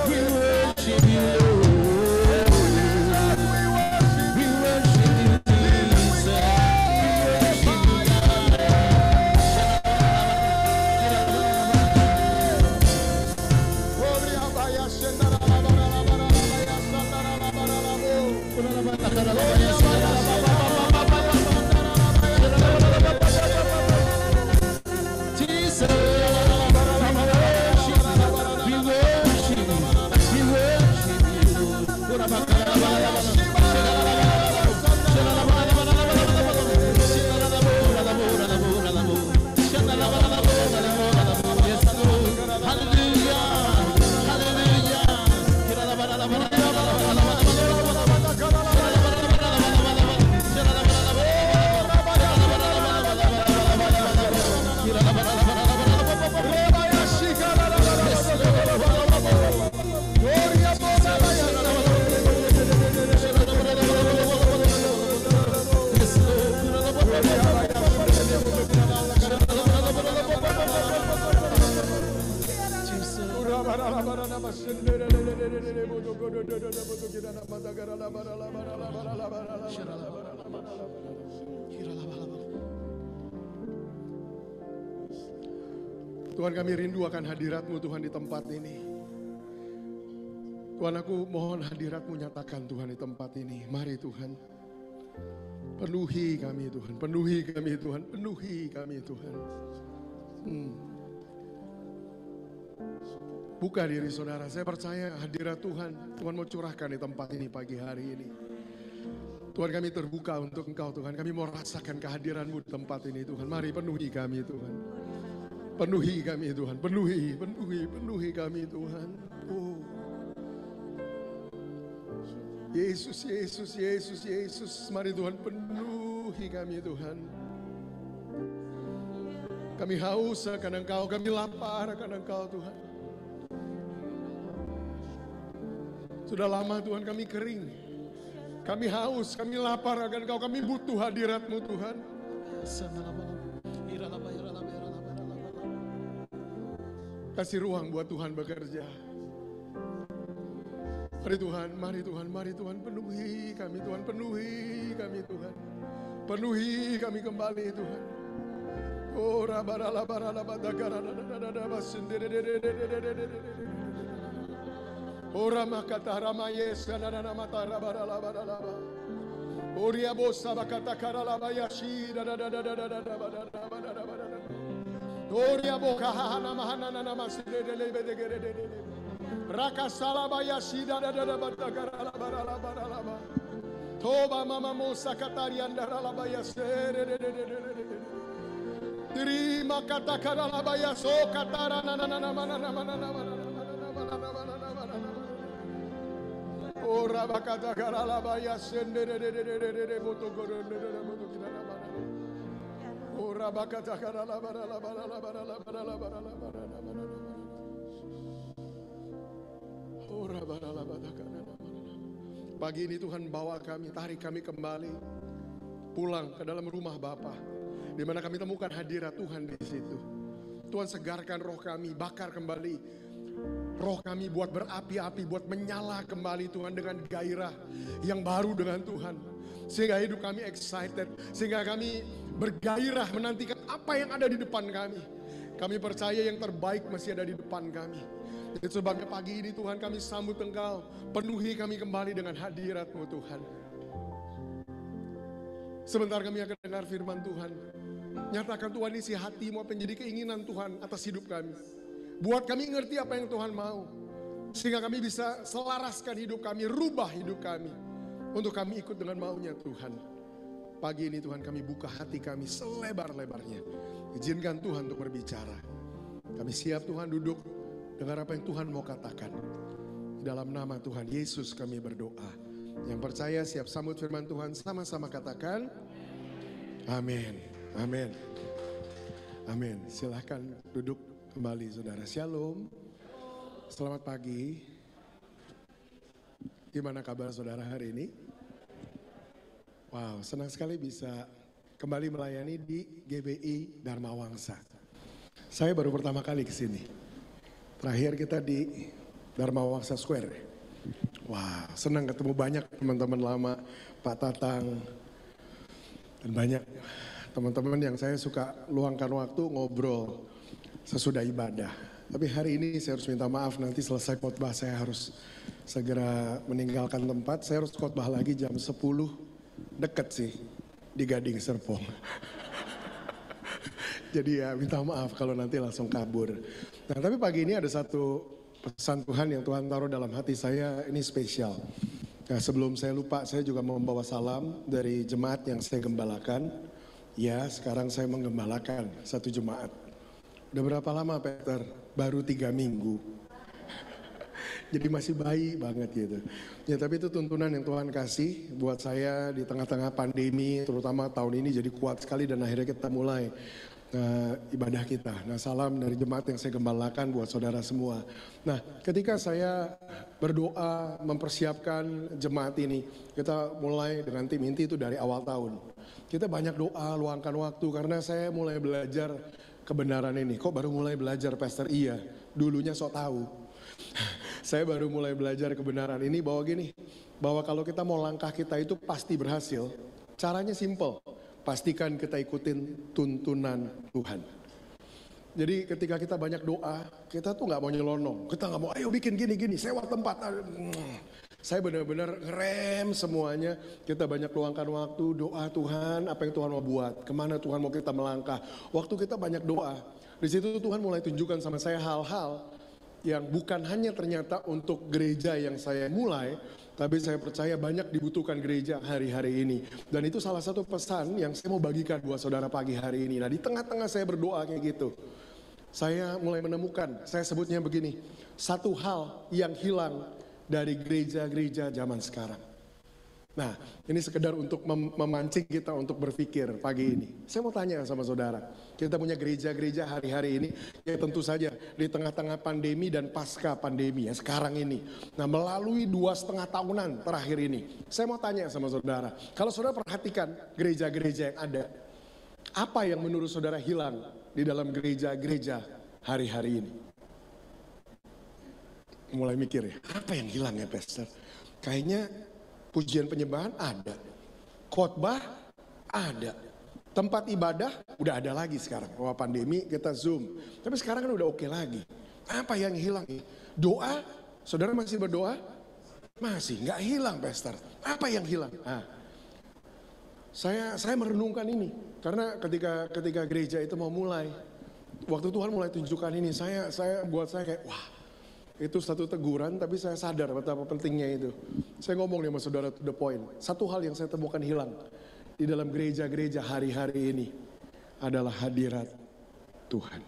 We worship you. We worship you, Jesus. We worship you, Jesus. We worship you. We worship Tuhan, kami rindu akan hadirat-Mu, Tuhan, di tempat ini. Tuhan, aku mohon hadirat-Mu nyatakan, Tuhan, di tempat ini. Mari, Tuhan. Penuhi kami, Tuhan. Penuhi kami, Tuhan. Penuhi kami, Tuhan. Buka diri saudara. Saya percaya hadirat Tuhan. Tuhan mau curahkan di tempat ini pagi hari ini. Tuhan, kami terbuka untuk Engkau, Tuhan. Kami mau rasakan kehadiran-Mu di tempat ini, Tuhan. Mari penuhi kami, Tuhan. Penuhi kami, Tuhan. Penuhi kami, Tuhan. Oh. Yesus, Yesus, Yesus, Yesus. Mari Tuhan, penuhi kami, Tuhan. Kami haus akan Engkau, kami lapar akan Engkau, Tuhan. Sudah lama, Tuhan, kami kering. Kami haus, kami lapar akan Engkau, kami butuh hadirat-Mu, Tuhan. Kasih ruang buat Tuhan bekerja. Mari Tuhan, mari Tuhan, mari Tuhan, penuhi kami, Tuhan, penuhi kami, Tuhan. Penuhi kami kembali, Tuhan. Oh, Ora makata ramayes kanana mata rabarala. Oria bossa bakata karala bayashi da. Oria boka hana mahana namasde de lebede. Raka sala bayashi da bata karala barala. Toba mama mosa katarian darala bayasere. Terima kata karala bayaso katara mana. Ora bakata karala baya sendere moto gorone moto kirana mana. Ora bakata karala barala. Ora barala batakana. Pagi ini Tuhan bawa kami, tarik kami kembali pulang ke dalam rumah Bapa, di mana kami temukan hadirat Tuhan di situ. Tuhan segarkan roh kami, bakar kembali roh kami buat berapi-api, buat menyala kembali Tuhan dengan gairah yang baru dengan Tuhan. Sehingga hidup kami excited, sehingga kami bergairah menantikan apa yang ada di depan kami. Kami percaya yang terbaik masih ada di depan kami. Itu sebabnya pagi ini Tuhan kami sambut Engkau. Penuhi kami kembali dengan hadirat-Mu Tuhan. Sebentar kami akan dengar firman Tuhan. Nyatakan Tuhan isi hati-Mu apa yang jadi keinginan Tuhan atas hidup kami. Buat kami ngerti apa yang Tuhan mau. Sehingga kami bisa selaraskan hidup kami, rubah hidup kami. Untuk kami ikut dengan maunya Tuhan. Pagi ini Tuhan kami buka hati kami selebar-lebarnya. Izinkan Tuhan untuk berbicara. Kami siap Tuhan duduk, dengar apa yang Tuhan mau katakan. Dalam nama Tuhan Yesus kami berdoa. Yang percaya siap sambut firman Tuhan, sama-sama katakan amin. Amin. Amin. Silahkan duduk kembali saudara. Shalom. Selamat pagi. Gimana kabar saudara hari ini? Wow, senang sekali bisa kembali melayani di GBI Dharma Wangsa. Saya baru pertama kali ke sini. Terakhir kita di Dharma Wangsa Square. Wah, senang ketemu banyak teman-teman lama, Pak Tatang, dan banyak teman-teman yang saya suka luangkan waktu ngobrol sesudah ibadah. Tapi hari ini saya harus minta maaf, nanti selesai khotbah saya harus segera meninggalkan tempat. Saya harus khotbah lagi jam 10, deket sih, di Gading Serpong. Jadi ya minta maaf kalau nanti langsung kabur. Nah tapi pagi ini ada satu pesan Tuhan yang Tuhan taruh dalam hati saya, ini spesial. Nah sebelum saya lupa, saya juga mau membawa salam dari jemaat yang saya gembalakan. Ya sekarang saya menggembalakan satu jemaat. Udah berapa lama Peter? Baru 3 minggu. Jadi masih bayi banget gitu. Ya tapi itu tuntunan yang Tuhan kasih buat saya di tengah-tengah pandemi, terutama tahun ini jadi kuat sekali dan akhirnya kita mulai ibadah kita. Nah salam dari jemaat yang saya gembalakan buat saudara semua. Nah ketika saya berdoa mempersiapkan jemaat ini, kita mulai dengan tim inti itu dari awal tahun. Kita banyak doa, luangkan waktu karena saya mulai belajar kebenaran ini. Kok baru mulai belajar Pastor? Iya, dulunya sok tahu. Saya baru mulai belajar kebenaran ini bahwa kalau kita mau langkah kita itu pasti berhasil. Caranya simple, pastikan kita ikutin tuntunan Tuhan. Jadi ketika kita banyak doa, kita tuh nggak mau nyelonong. Kita nggak mau, ayo bikin gini-gini, sewa tempat. Saya benar-benar ngerem semuanya. Kita banyak luangkan waktu, doa Tuhan, apa yang Tuhan mau buat, kemana Tuhan mau kita melangkah. Waktu kita banyak doa, di situ Tuhan mulai tunjukkan sama saya hal-hal yang bukan hanya ternyata untuk gereja yang saya mulai, tapi saya percaya banyak dibutuhkan gereja hari-hari ini. Dan itu salah satu pesan yang saya mau bagikan buat saudara pagi hari ini. Nah di tengah-tengah saya berdoa kayak gitu, saya mulai menemukan, saya sebutnya begini, satu hal yang hilang dari gereja-gereja zaman sekarang. Nah ini sekedar untuk memancing kita untuk berpikir pagi ini. Saya mau tanya sama saudara, kita punya gereja-gereja hari-hari ini, ya tentu saja di tengah-tengah pandemi dan pasca pandemi ya sekarang ini. Nah melalui 2,5 tahunan terakhir ini, saya mau tanya sama saudara, kalau saudara perhatikan gereja-gereja yang ada, apa yang menurut saudara hilang di dalam gereja-gereja hari-hari ini? Mulai mikir ya, apa yang hilang ya Pastor? Kayaknya pujian penyembahan ada, khotbah ada, tempat ibadah udah ada lagi sekarang. Wah pandemi kita Zoom, tapi sekarang kan udah oke lagi. Apa yang hilang? Doa, saudara masih berdoa? Masih, nggak hilang Pastor. Apa yang hilang? Nah, saya merenungkan ini, karena ketika gereja itu mau mulai, waktu Tuhan mulai tunjukkan ini, saya kayak wah. Itu satu teguran, tapi saya sadar betapa pentingnya itu. Saya ngomong nih sama saudara to the point. Satu hal yang saya temukan hilang di dalam gereja-gereja hari-hari ini adalah hadirat Tuhan.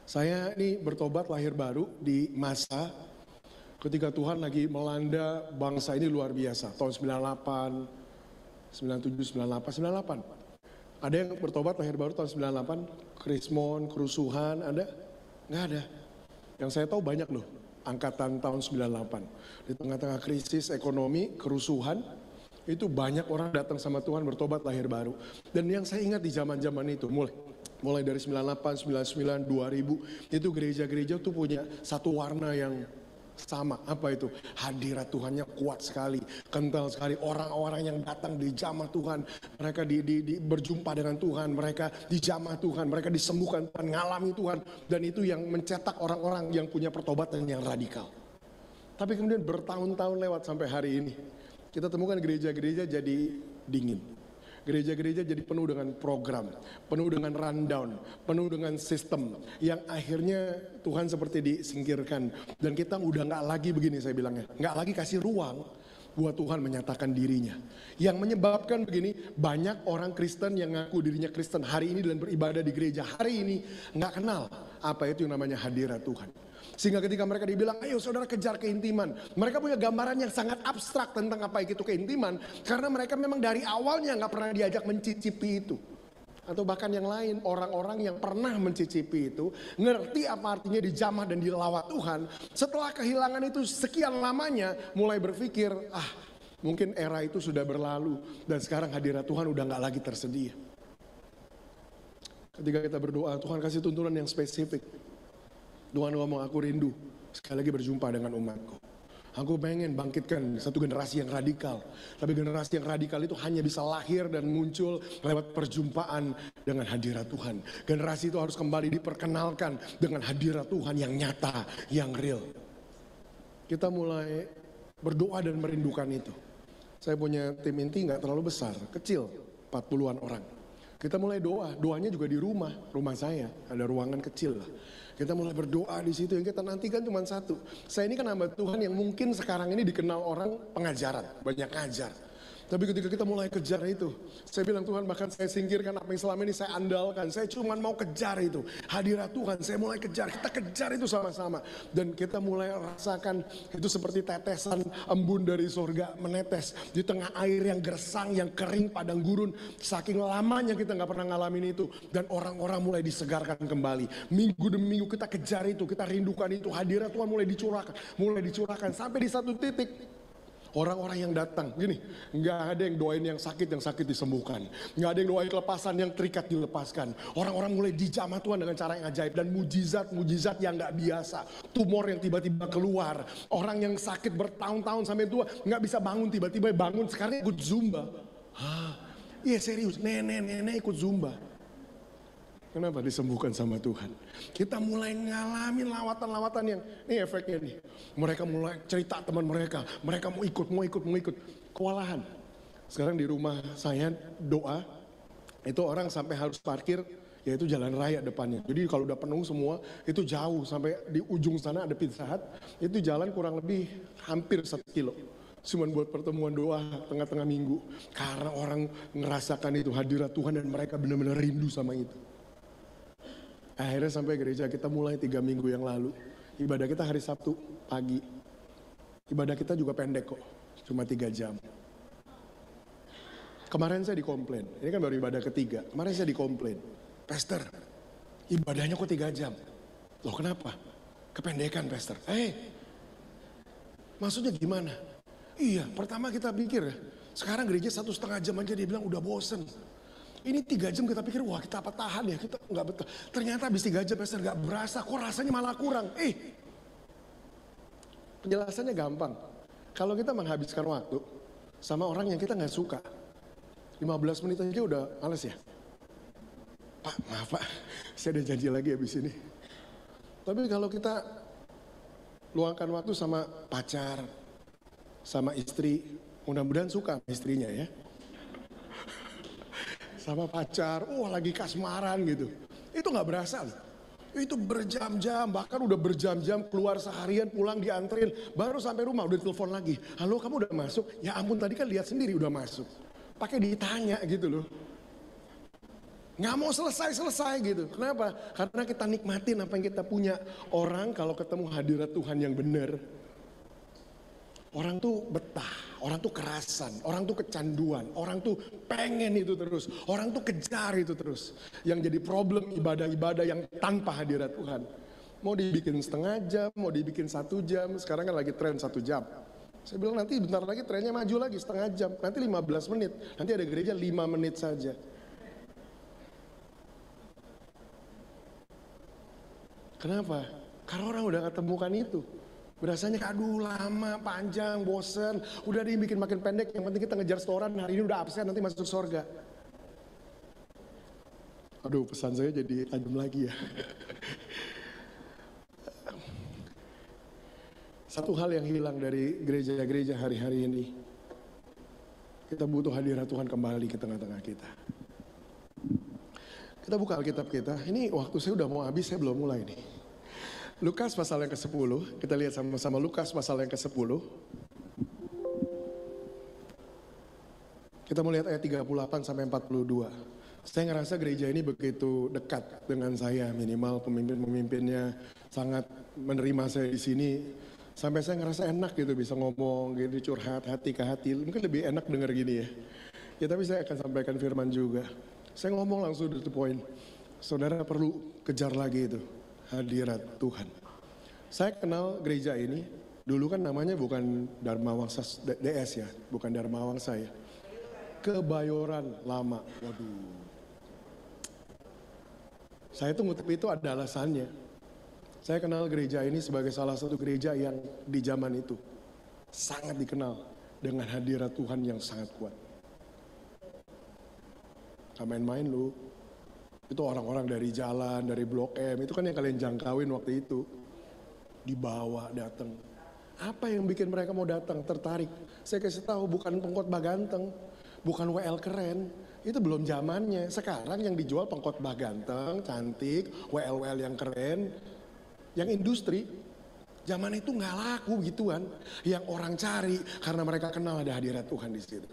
Saya ini bertobat lahir baru di masa ketika Tuhan lagi melanda bangsa ini luar biasa. Tahun 98, 97, 98, 98. Ada yang bertobat lahir baru tahun 98, krismon, kerusuhan, ada? Nggak ada. Yang saya tahu banyak loh, angkatan tahun 98. Di tengah-tengah krisis ekonomi, kerusuhan, itu banyak orang datang sama Tuhan bertobat lahir baru. Dan yang saya ingat di zaman-zaman itu, mulai dari 98, 99, 2000, itu gereja-gereja tuh punya satu warna yang sama. Apa itu? Hadirat Tuhannya kuat sekali, kental sekali. Orang-orang yang datang di jamah Tuhan, mereka berjumpa dengan Tuhan, mereka di jamah Tuhan, mereka disembuhkan Tuhan, ngalami Tuhan. Dan itu yang mencetak orang-orang yang punya pertobatan yang radikal. Tapi kemudian bertahun-tahun lewat sampai hari ini, kita temukan gereja-gereja jadi dingin. Gereja-gereja jadi penuh dengan program, penuh dengan rundown, penuh dengan sistem yang akhirnya Tuhan seperti disingkirkan. Dan kita udah gak lagi begini saya bilangnya, gak lagi kasih ruang buat Tuhan menyatakan dirinya. Yang menyebabkan begini, banyak orang Kristen yang ngaku dirinya Kristen hari ini dan beribadah di gereja hari ini gak kenal apa itu yang namanya hadirat Tuhan. Sehingga ketika mereka dibilang, ayo saudara kejar keintiman. Mereka punya gambaran yang sangat abstrak tentang apa itu keintiman. Karena mereka memang dari awalnya gak pernah diajak mencicipi itu. Atau bahkan yang lain, orang-orang yang pernah mencicipi itu, ngerti apa artinya dijamah dan dilawat Tuhan. Setelah kehilangan itu sekian lamanya, mulai berpikir, mungkin era itu sudah berlalu. Dan sekarang hadirat Tuhan udah gak lagi tersedia. Ketika kita berdoa, Tuhan kasih tuntunan yang spesifik. Tuhan ngomong, aku rindu sekali lagi berjumpa dengan umatku. Aku pengen bangkitkan satu generasi yang radikal. Tapi generasi yang radikal itu hanya bisa lahir dan muncul lewat perjumpaan dengan hadirat Tuhan. Generasi itu harus kembali diperkenalkan dengan hadirat Tuhan yang nyata, yang real. Kita mulai berdoa dan merindukan itu. Saya punya tim inti gak terlalu besar, kecil, 40-an orang. Kita mulai doanya juga di rumah saya, ada ruangan kecil lah. Kita mulai berdoa di situ, yang kita nantikan cuma satu. Saya ini kan hamba Tuhan yang mungkin sekarang ini dikenal orang pengajaran, banyak ngajar. Tapi ketika kita mulai kejar itu, saya bilang Tuhan bahkan saya singkirkan apa yang selama ini saya andalkan. Saya cuma mau kejar itu, hadirat Tuhan, saya mulai kejar. Kita kejar itu sama-sama. Dan kita mulai rasakan itu seperti tetesan embun dari surga menetes. Di tengah air yang gersang, yang kering, padang gurun. Saking lamanya kita gak pernah ngalamin itu. Dan orang-orang mulai disegarkan kembali. Minggu demi minggu kita kejar itu, kita rindukan itu. Hadirat Tuhan mulai dicurahkan. Sampai di satu titik. Orang-orang yang datang, gini, nggak ada yang doain yang sakit disembuhkan. Nggak ada yang doain kelepasan, yang terikat dilepaskan. Orang-orang mulai dijamah Tuhan dengan cara yang ajaib. Dan mujizat yang nggak biasa. Tumor yang tiba-tiba keluar. Orang yang sakit bertahun-tahun sampai tua, nggak bisa bangun, tiba-tiba bangun. Sekarang ikut Zumba. Iya serius, nenek ikut Zumba. Kenapa disembuhkan sama Tuhan? Kita mulai ngalamin lawatan-lawatan yang, ini efeknya nih. Mereka mulai cerita teman mereka mau ikut. Kewalahan. Sekarang di rumah saya doa, itu orang sampai harus parkir, yaitu jalan raya depannya. Jadi kalau udah penuh semua, itu jauh. Sampai di ujung sana ada Pizza Hut, itu jalan kurang lebih hampir 1 kilo. Cuman buat pertemuan doa tengah-tengah minggu. Karena orang ngerasakan itu hadirat Tuhan dan mereka benar-benar rindu sama itu. Akhirnya sampai gereja kita mulai 3 minggu yang lalu. Ibadah kita hari Sabtu pagi. Ibadah kita juga pendek kok. Cuma 3 jam. Kemarin saya dikomplain. Ini kan baru ibadah ketiga. Kemarin saya dikomplain. Pastor, ibadahnya kok 3 jam? Loh kenapa? Kependekan Pastor. Maksudnya gimana? Iya, pertama kita pikir ya. Sekarang gereja 1,5 jam aja dia bilang udah bosen. Ini 3 jam kita pikir, wah kita apa tahan ya, kita nggak betul. Ternyata habis 3 jam Pastor nggak berasa, kok rasanya malah kurang. Penjelasannya gampang. Kalau kita menghabiskan waktu sama orang yang kita nggak suka, 15 menit aja udah males ya. Pak, maaf Pak, saya ada janji lagi habis ini. Tapi kalau kita luangkan waktu sama pacar, sama istri, mudah-mudahan suka sama istrinya ya. Sama pacar, lagi kasmaran gitu. Itu gak berasa loh. Itu berjam-jam, bahkan udah berjam-jam keluar seharian, pulang dianterin. Baru sampai rumah udah telepon lagi. Halo kamu udah masuk? Ya ampun tadi kan lihat sendiri udah masuk. Pakai ditanya gitu loh. Gak mau selesai gitu. Kenapa? Karena kita nikmatin apa yang kita punya. Orang kalau ketemu hadirat Tuhan yang benar, orang tuh betah, orang tuh kerasan, orang tuh kecanduan, orang tuh pengen itu terus, orang tuh kejar itu terus. Yang jadi problem ibadah-ibadah yang tanpa hadirat Tuhan. Mau dibikin setengah jam, mau dibikin 1 jam, sekarang kan lagi tren 1 jam. Saya bilang nanti bentar lagi trennya maju lagi setengah jam, nanti 15 menit, nanti ada gereja 5 menit saja. Kenapa? Karena orang udah ketemukan itu. Berasanya aduh lama, panjang, bosen. Udah dibikin makin pendek, yang penting kita ngejar setoran, hari ini udah absen, nanti masuk surga. Aduh, pesan saya jadi tajam lagi ya. Satu hal yang hilang dari gereja-gereja hari-hari ini, kita butuh hadirat Tuhan kembali ke tengah-tengah kita. Kita buka Alkitab kita, ini waktu saya udah mau habis, saya belum mulai nih. Lukas pasal yang ke-10, kita lihat sama-sama Lukas pasal yang ke-10. Kita mau lihat ayat 38 sampai 42. Saya ngerasa gereja ini begitu dekat dengan saya, minimal pemimpin-pemimpinnya sangat menerima saya di sini. Sampai saya ngerasa enak gitu bisa ngomong, gitu curhat hati ke hati. Mungkin lebih enak dengar gini ya. Ya tapi saya akan sampaikan firman juga. Saya ngomong langsung to the point. Saudara perlu kejar lagi itu hadirat Tuhan. Saya kenal gereja ini, dulu kan namanya bukan Dharma Wangsa DS ya, bukan Dharma Wangsa ya. Kebayoran Lama, waduh. Saya tuh ngutip itu ada alasannya. Saya kenal gereja ini sebagai salah satu gereja yang di zaman itu sangat dikenal dengan hadirat Tuhan yang sangat kuat. Gak main-main lu. Itu orang-orang dari jalan, dari Blok M, itu kan yang kalian jangkauin waktu itu. Dibawa, datang. Apa yang bikin mereka mau datang, tertarik? Saya kasih tahu bukan pengkhotbah ganteng, bukan WL keren. Itu belum zamannya. Sekarang yang dijual pengkhotbah ganteng, cantik, WL yang keren, yang industri. Zaman itu nggak laku gituan. Yang orang cari karena mereka kenal ada hadirat Tuhan di situ.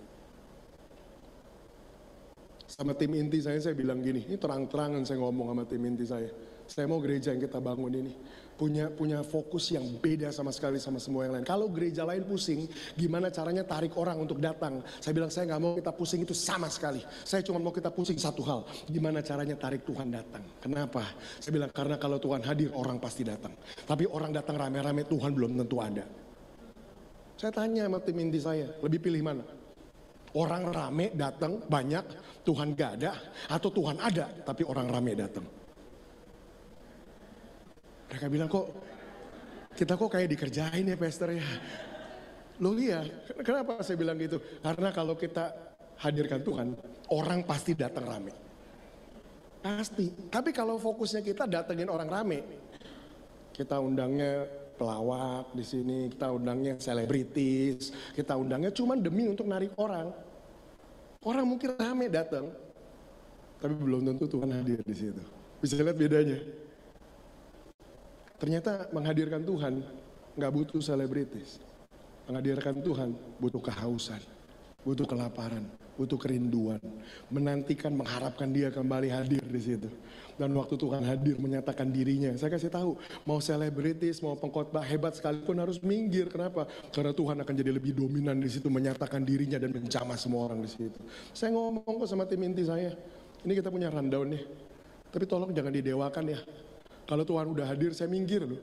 Sama tim inti saya bilang gini, ini terang-terangan saya ngomong sama tim inti saya. Saya mau gereja yang kita bangun ini punya fokus yang beda sama sekali sama semua yang lain. Kalau gereja lain pusing, gimana caranya tarik orang untuk datang? Saya bilang saya nggak mau kita pusing itu sama sekali. Saya cuma mau kita pusing satu hal, gimana caranya tarik Tuhan datang? Kenapa? Saya bilang karena kalau Tuhan hadir orang pasti datang. Tapi orang datang rame-rame Tuhan belum tentu ada. Saya tanya sama tim inti saya, lebih pilih mana? Orang rame datang banyak, Tuhan gak ada, atau Tuhan ada tapi orang rame datang. Mereka bilang kok kita kok kayak dikerjain ya pastor ya. Loh iya, kenapa saya bilang gitu? Karena kalau kita hadirkan Tuhan, orang pasti datang rame. Pasti. Tapi kalau fokusnya kita datengin orang rame, kita undangnya pelawak di sini, kita undangnya selebritis, kita undangnya cuman demi untuk narik orang. Orang mungkin rame datang, tapi belum tentu Tuhan hadir di situ. Bisa lihat bedanya. Ternyata menghadirkan Tuhan nggak butuh selebritis. Menghadirkan Tuhan butuh kehausan, butuh kelaparan, butuh kerinduan, menantikan, mengharapkan Dia kembali hadir di situ. Dan waktu Tuhan hadir menyatakan dirinya, saya kasih tahu, mau selebritis, mau pengkhotbah hebat sekalipun harus minggir. Kenapa? Karena Tuhan akan jadi lebih dominan di situ, menyatakan dirinya dan menjamah semua orang di situ. Saya ngomong kok sama tim inti saya, ini kita punya rundown nih, tapi tolong jangan didewakan ya. Kalau Tuhan udah hadir, saya minggir loh.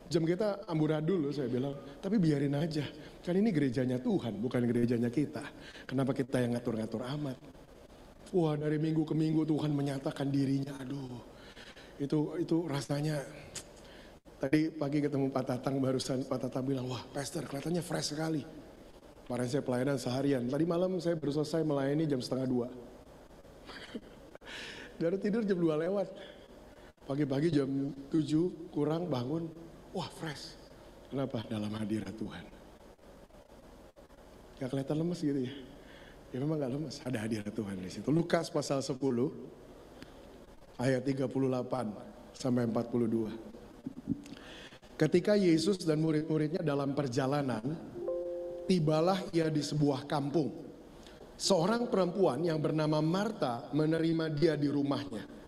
Jam kita amburadul loh saya bilang, tapi biarin aja. Kan ini gerejanya Tuhan, bukan gerejanya kita. Kenapa kita yang ngatur-ngatur amat? Wah, dari minggu ke minggu Tuhan menyatakan dirinya. Aduh, itu rasanya. Tadi pagi ketemu Pak Tatang, barusan Pak Tatang bilang, wah pastor kelihatannya fresh sekali. Kemarin saya pelayanan seharian. Tadi malam saya baru selesai melayani jam 1:30. Dari tidur jam 2 lewat. Pagi-pagi jam 7 kurang bangun. Wah fresh. Kenapa? Dalam hadirat Tuhan. Gak kelihatan lemes gitu ya. Ya memang gak lemes, ada hadirat Tuhan di situ. Lukas pasal 10 ayat 38 sampai 42. Ketika Yesus dan murid-muridnya dalam perjalanan, tibalah ia di sebuah kampung. Seorang perempuan yang bernama Marta menerima dia di rumahnya.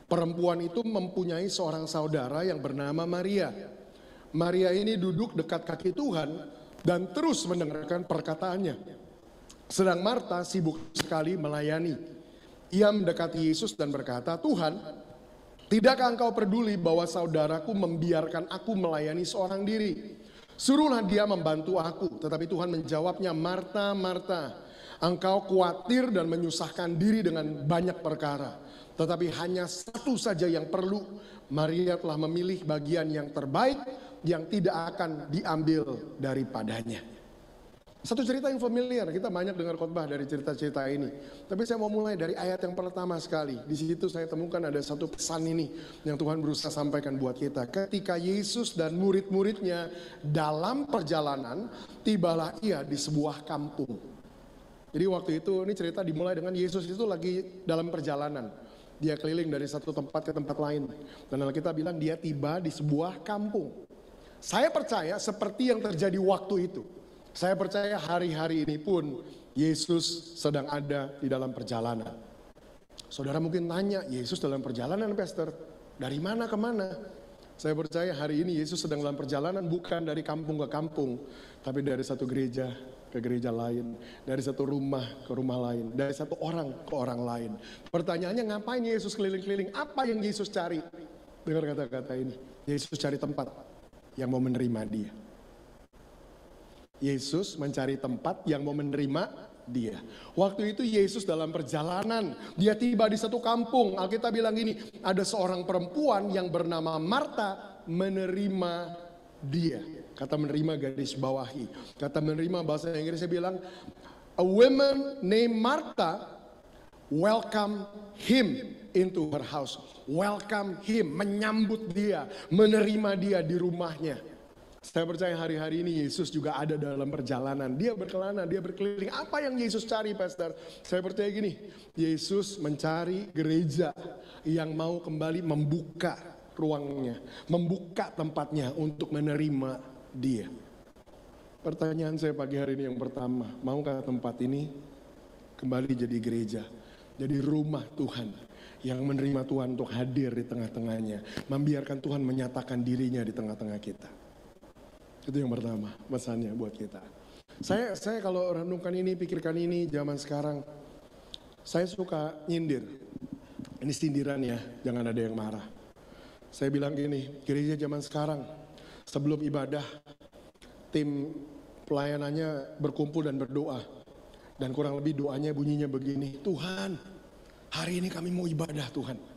Perempuan itu mempunyai seorang saudara yang bernama Maria. Maria ini duduk dekat kaki Tuhan dan terus mendengarkan perkataannya. Sedang Marta sibuk sekali melayani. Ia mendekati Yesus dan berkata, Tuhan, tidakkah engkau peduli bahwa saudaraku membiarkan aku melayani seorang diri? Suruhlah dia membantu aku. Tetapi Tuhan menjawabnya, Marta, Marta, engkau khawatir dan menyusahkan diri dengan banyak perkara. Tetapi hanya satu saja yang perlu. Maria telah memilih bagian yang terbaik, yang tidak akan diambil daripadanya. Satu cerita yang familiar, kita banyak dengar khotbah dari cerita-cerita ini. Tapi saya mau mulai dari ayat yang pertama sekali. Di situ saya temukan ada satu pesan ini yang Tuhan berusaha sampaikan buat kita. Ketika Yesus dan murid-muridnya dalam perjalanan, tibalah ia di sebuah kampung. Jadi waktu itu, ini cerita dimulai dengan Yesus itu lagi dalam perjalanan. Dia keliling dari satu tempat ke tempat lain. Dan Alkitab bilang dia tiba di sebuah kampung. Saya percaya seperti yang terjadi waktu itu. Saya percaya hari-hari ini pun Yesus sedang ada di dalam perjalanan. Saudara mungkin tanya, Yesus dalam perjalanan, Pastor, dari mana ke mana? Saya percaya hari ini Yesus sedang dalam perjalanan bukan dari kampung ke kampung, tapi dari satu gereja ke gereja lain, dari satu rumah ke rumah lain, dari satu orang ke orang lain. Pertanyaannya, ngapain Yesus keliling-keliling? Apa yang Yesus cari? Dengar kata-kata ini, Yesus cari tempat yang mau menerima dia. Yesus mencari tempat yang mau menerima dia. Waktu itu Yesus dalam perjalanan, dia tiba di satu kampung. Alkitab bilang gini, ada seorang perempuan yang bernama Marta menerima dia. Kata menerima garis bawahi. Kata menerima bahasa Inggrisnya bilang, a woman named Martha welcome him into her house. Welcome him, menyambut dia, menerima dia di rumahnya. Saya percaya hari-hari ini Yesus juga ada dalam perjalanan. Dia berkelana, dia berkeliling. Apa yang Yesus cari, Pastor? Saya percaya gini, Yesus mencari gereja yang mau kembali membuka ruangnya, membuka tempatnya untuk menerima dia. Pertanyaan saya pagi hari ini yang pertama, maukah tempat ini kembali jadi gereja, jadi rumah Tuhan yang menerima Tuhan untuk hadir di tengah-tengahnya, membiarkan Tuhan menyatakan dirinya di tengah-tengah kita. Itu yang pertama, pesannya buat kita. Saya kalau renungkan ini, pikirkan ini zaman sekarang, saya suka nyindir. Ini sindiran ya, jangan ada yang marah. Saya bilang gini, gereja zaman sekarang, sebelum ibadah, tim pelayanannya berkumpul dan berdoa. Dan kurang lebih doanya bunyinya begini, Tuhan, hari ini kami mau ibadah Tuhan.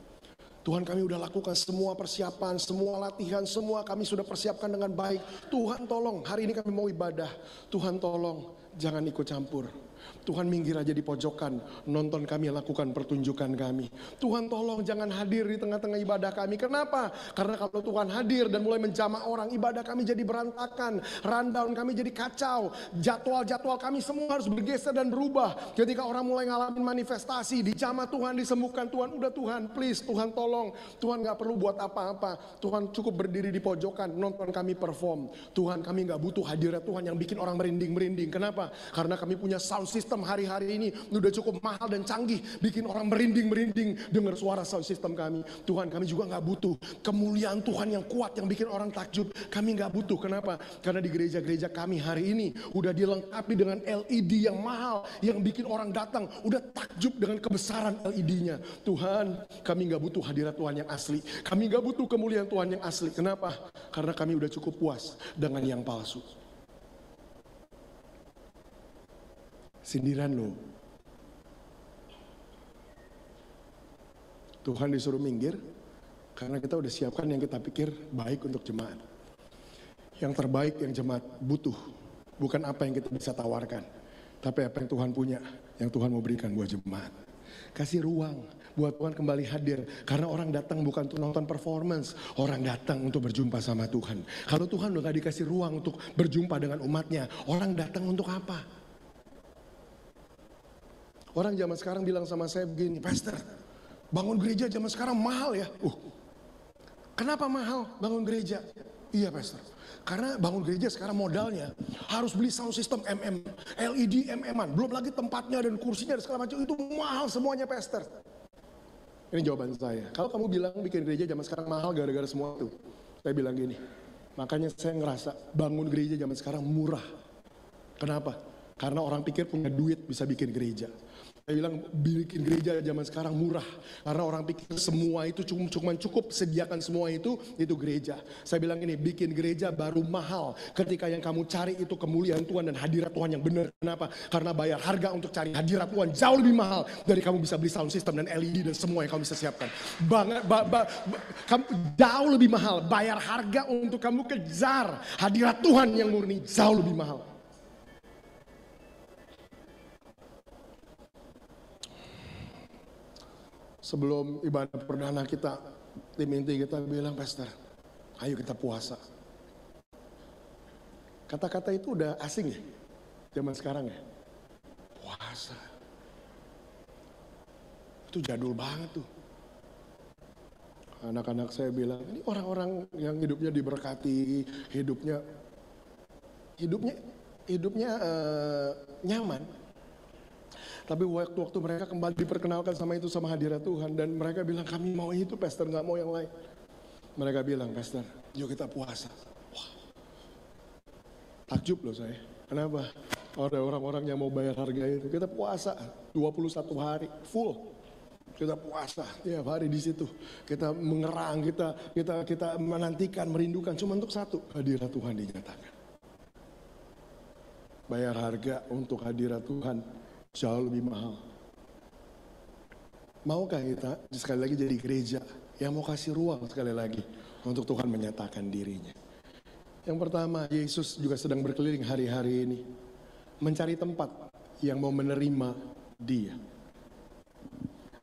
Tuhan, kami udah lakukan semua persiapan, semua latihan, semua kami sudah persiapkan dengan baik. Tuhan tolong, hari ini kami mau ibadah. Tuhan tolong, jangan ikut campur. Tuhan minggir aja di pojokan, nonton kami lakukan pertunjukan kami. Tuhan tolong jangan hadir di tengah-tengah ibadah kami. Kenapa? Karena kalau Tuhan hadir dan mulai menjamah orang, ibadah kami jadi berantakan, rundown kami jadi kacau, jadwal-jadwal kami semua harus bergeser dan berubah. Ketika orang mulai ngalamin manifestasi, dijamah Tuhan, disembuhkan Tuhan, udah Tuhan please, Tuhan tolong. Tuhan gak perlu buat apa-apa, Tuhan cukup berdiri di pojokan, nonton kami perform. Tuhan, kami gak butuh hadirat Tuhan yang bikin orang merinding-merinding. Kenapa? Karena kami punya sound system hari-hari ini udah cukup mahal dan canggih, bikin orang merinding-merinding dengar suara sound system kami. Tuhan, kami juga nggak butuh kemuliaan Tuhan yang kuat yang bikin orang takjub. Kami nggak butuh. Kenapa? Karena di gereja-gereja kami hari ini udah dilengkapi dengan LED yang mahal, yang bikin orang datang udah takjub dengan kebesaran LED-nya. Tuhan, kami nggak butuh hadirat Tuhan yang asli. Kami nggak butuh kemuliaan Tuhan yang asli. Kenapa? Karena kami udah cukup puas dengan yang palsu. Sindiran loh. Tuhan disuruh minggir karena kita udah siapkan yang kita pikir baik untuk jemaat. Yang terbaik yang jemaat butuh, bukan apa yang kita bisa tawarkan, tapi apa yang Tuhan punya, yang Tuhan mau berikan buat jemaat. Kasih ruang buat Tuhan kembali hadir. Karena orang datang bukan untuk nonton performance, orang datang untuk berjumpa sama Tuhan. Kalau Tuhan udah gak dikasih ruang untuk berjumpa dengan umatnya, orang datang untuk apa? Orang zaman sekarang bilang sama saya begini, Pastor, bangun gereja zaman sekarang mahal ya. Kenapa mahal bangun gereja? Iya Pastor, karena bangun gereja sekarang modalnya harus beli sound system LED MM-an, belum lagi tempatnya dan kursinya dan segala macam, itu mahal semuanya Pastor. Ini jawaban saya. Kalau kamu bilang bikin gereja zaman sekarang mahal gara-gara semua itu, saya bilang gini, makanya saya ngerasa bangun gereja zaman sekarang murah. Kenapa? Karena orang pikir punya duit bisa bikin gereja. Saya bilang bikin gereja zaman sekarang murah. Karena orang pikir semua itu cuma cukup sediakan semua itu gereja. Saya bilang ini, bikin gereja baru mahal ketika yang kamu cari itu kemuliaan Tuhan dan hadirat Tuhan yang benar. Kenapa? Karena bayar harga untuk cari hadirat Tuhan jauh lebih mahal dari kamu bisa beli sound system dan LED dan semua yang kamu bisa siapkan. Kamu jauh lebih mahal. Bayar harga untuk kamu kejar hadirat Tuhan yang murni jauh lebih mahal. Sebelum ibadah perdana kita, tim inti kita bilang, Pastor, ayo kita puasa. Kata-kata itu udah asing ya, zaman sekarang ya. Puasa. Itu jadul banget tuh. Anak-anak saya bilang, ini orang-orang yang hidupnya diberkati, hidupnya nyaman. Tapi waktu mereka kembali diperkenalkan sama itu sama hadirat Tuhan. Dan mereka bilang kami mau itu Pastor, gak mau yang lain. Mereka bilang Pastor, yuk kita puasa. Wah, takjub loh saya. Kenapa? Ada orang-orang yang mau bayar harga itu. Kita puasa 21 hari full. Kita puasa tiap hari di situ. Kita mengerang, kita menantikan, merindukan cuma untuk satu, hadirat Tuhan dinyatakan. Bayar harga untuk hadirat Tuhan jauh lebih mahal. Maukah kita sekali lagi jadi gereja yang mau kasih ruang sekali lagi untuk Tuhan menyatakan dirinya? Yang pertama, Yesus juga sedang berkeliling hari-hari ini mencari tempat yang mau menerima Dia.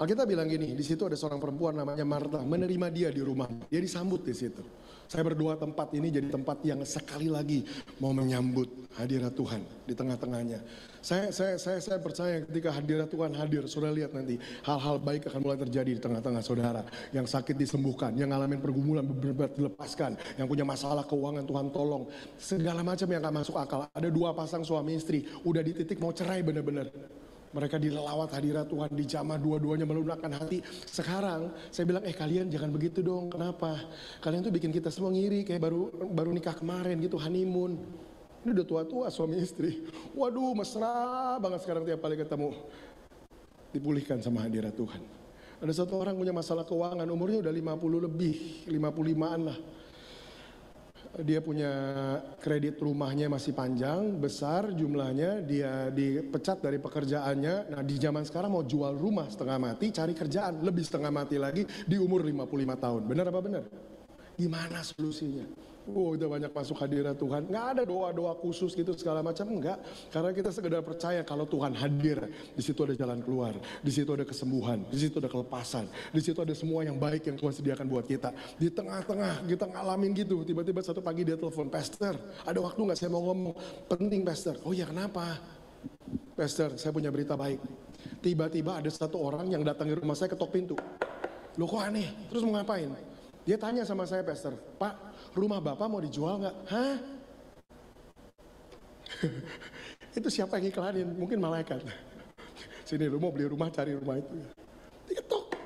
Alkitab bilang gini, di situ ada seorang perempuan namanya Marta menerima Dia di rumah. Dia disambut di situ. Saya berdoa tempat ini jadi tempat yang sekali lagi mau menyambut hadirat Tuhan di tengah-tengahnya. Saya percaya ketika hadirat Tuhan hadir, saudara lihat nanti hal-hal baik akan mulai terjadi di tengah-tengah saudara. Yang sakit disembuhkan, yang ngalamin pergumulan berat dilepaskan, yang punya masalah keuangan Tuhan tolong. Segala macam yang gak masuk akal. Ada 2 pasang suami istri, udah di titik mau cerai benar-benar. Mereka dilawat hadirat Tuhan, dijamah dua-duanya melunakkan hati. Sekarang saya bilang, kalian jangan begitu dong. Kenapa? Kalian tuh bikin kita semua ngiri kayak baru nikah kemarin gitu, honeymoon. Ini udah tua-tua suami istri. Waduh, mesra banget sekarang tiap kali ketemu. Dipulihkan sama hadirat Tuhan. Ada satu orang punya masalah keuangan, umurnya udah 50 lebih, 55-an lah. Dia punya kredit rumahnya masih panjang, besar jumlahnya, dia dipecat dari pekerjaannya. Nah di zaman sekarang mau jual rumah setengah mati, cari kerjaan lebih setengah mati lagi di umur 55 tahun. Benar apa benar? Gimana solusinya? Udah banyak masuk hadirat Tuhan. Nggak ada doa-doa khusus gitu segala macam, enggak. Karena kita sekedar percaya kalau Tuhan hadir, di situ ada jalan keluar, di situ ada kesembuhan, di situ ada kelepasan, di situ ada semua yang baik yang Tuhan sediakan buat kita. Di tengah-tengah kita ngalamin gitu, tiba-tiba satu pagi dia telepon, Pastor, ada waktu nggak saya mau ngomong? Penting Pastor. Oh ya kenapa? Pastor, saya punya berita baik. Tiba-tiba ada satu orang yang datang ke rumah saya ketok pintu. Loh kok aneh? Terus mau ngapain? Dia tanya sama saya, Pastor, Pak, rumah Bapak mau dijual nggak? Hah? Itu siapa yang iklanin? Mungkin malaikat. Sini lu mau beli rumah, cari rumah itu. Diketok.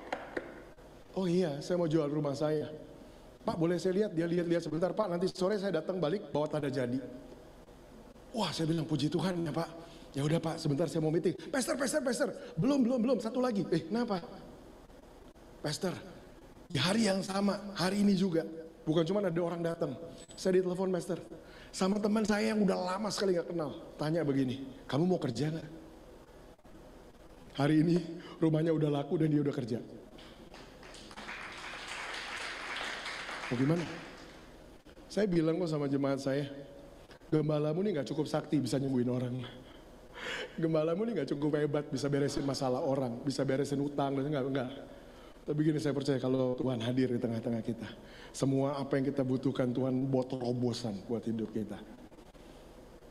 Oh iya, saya mau jual rumah saya. Pak, boleh saya lihat? Dia lihat sebentar, Pak. Nanti sore saya datang balik bawa tanda jadi. Wah, saya bilang puji Tuhan ya Pak. Ya udah Pak, sebentar saya mau meeting. Pastor. Belum. Satu lagi. Kenapa? Pastor, di hari yang sama, hari ini juga. Bukan cuma ada orang datang. Saya ditelepon Pastor. Sama teman saya yang udah lama sekali gak kenal. Tanya begini, kamu mau kerja gak? Hari ini rumahnya udah laku dan dia udah kerja. Mau gimana? Saya bilang kok sama jemaat saya, gembalamu nih gak cukup sakti bisa nyembuhin orang. Gembalamu nih gak cukup hebat bisa beresin masalah orang, bisa beresin utang, enggak. Tapi gini, saya percaya kalau Tuhan hadir di tengah-tengah kita, semua apa yang kita butuhkan Tuhan buat terobosan buat hidup kita.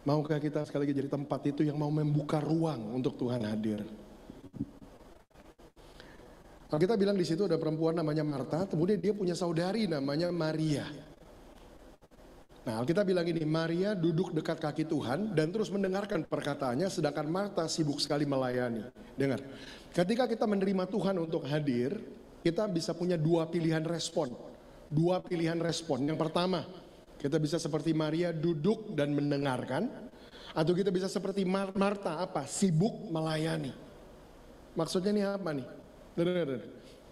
Maukah kita sekali lagi jadi tempat itu yang mau membuka ruang untuk Tuhan hadir? Kalau kita bilang di situ ada perempuan namanya Marta, kemudian dia punya saudari namanya Maria. Nah, kita bilang ini, Maria duduk dekat kaki Tuhan dan terus mendengarkan perkataannya, sedangkan Marta sibuk sekali melayani. Dengar, ketika kita menerima Tuhan untuk hadir, kita bisa punya 2 pilihan respon. 2 pilihan respon. Yang pertama, kita bisa seperti Maria duduk dan mendengarkan. Atau kita bisa seperti Marta, apa? Sibuk melayani. Maksudnya ini apa nih? Dengar.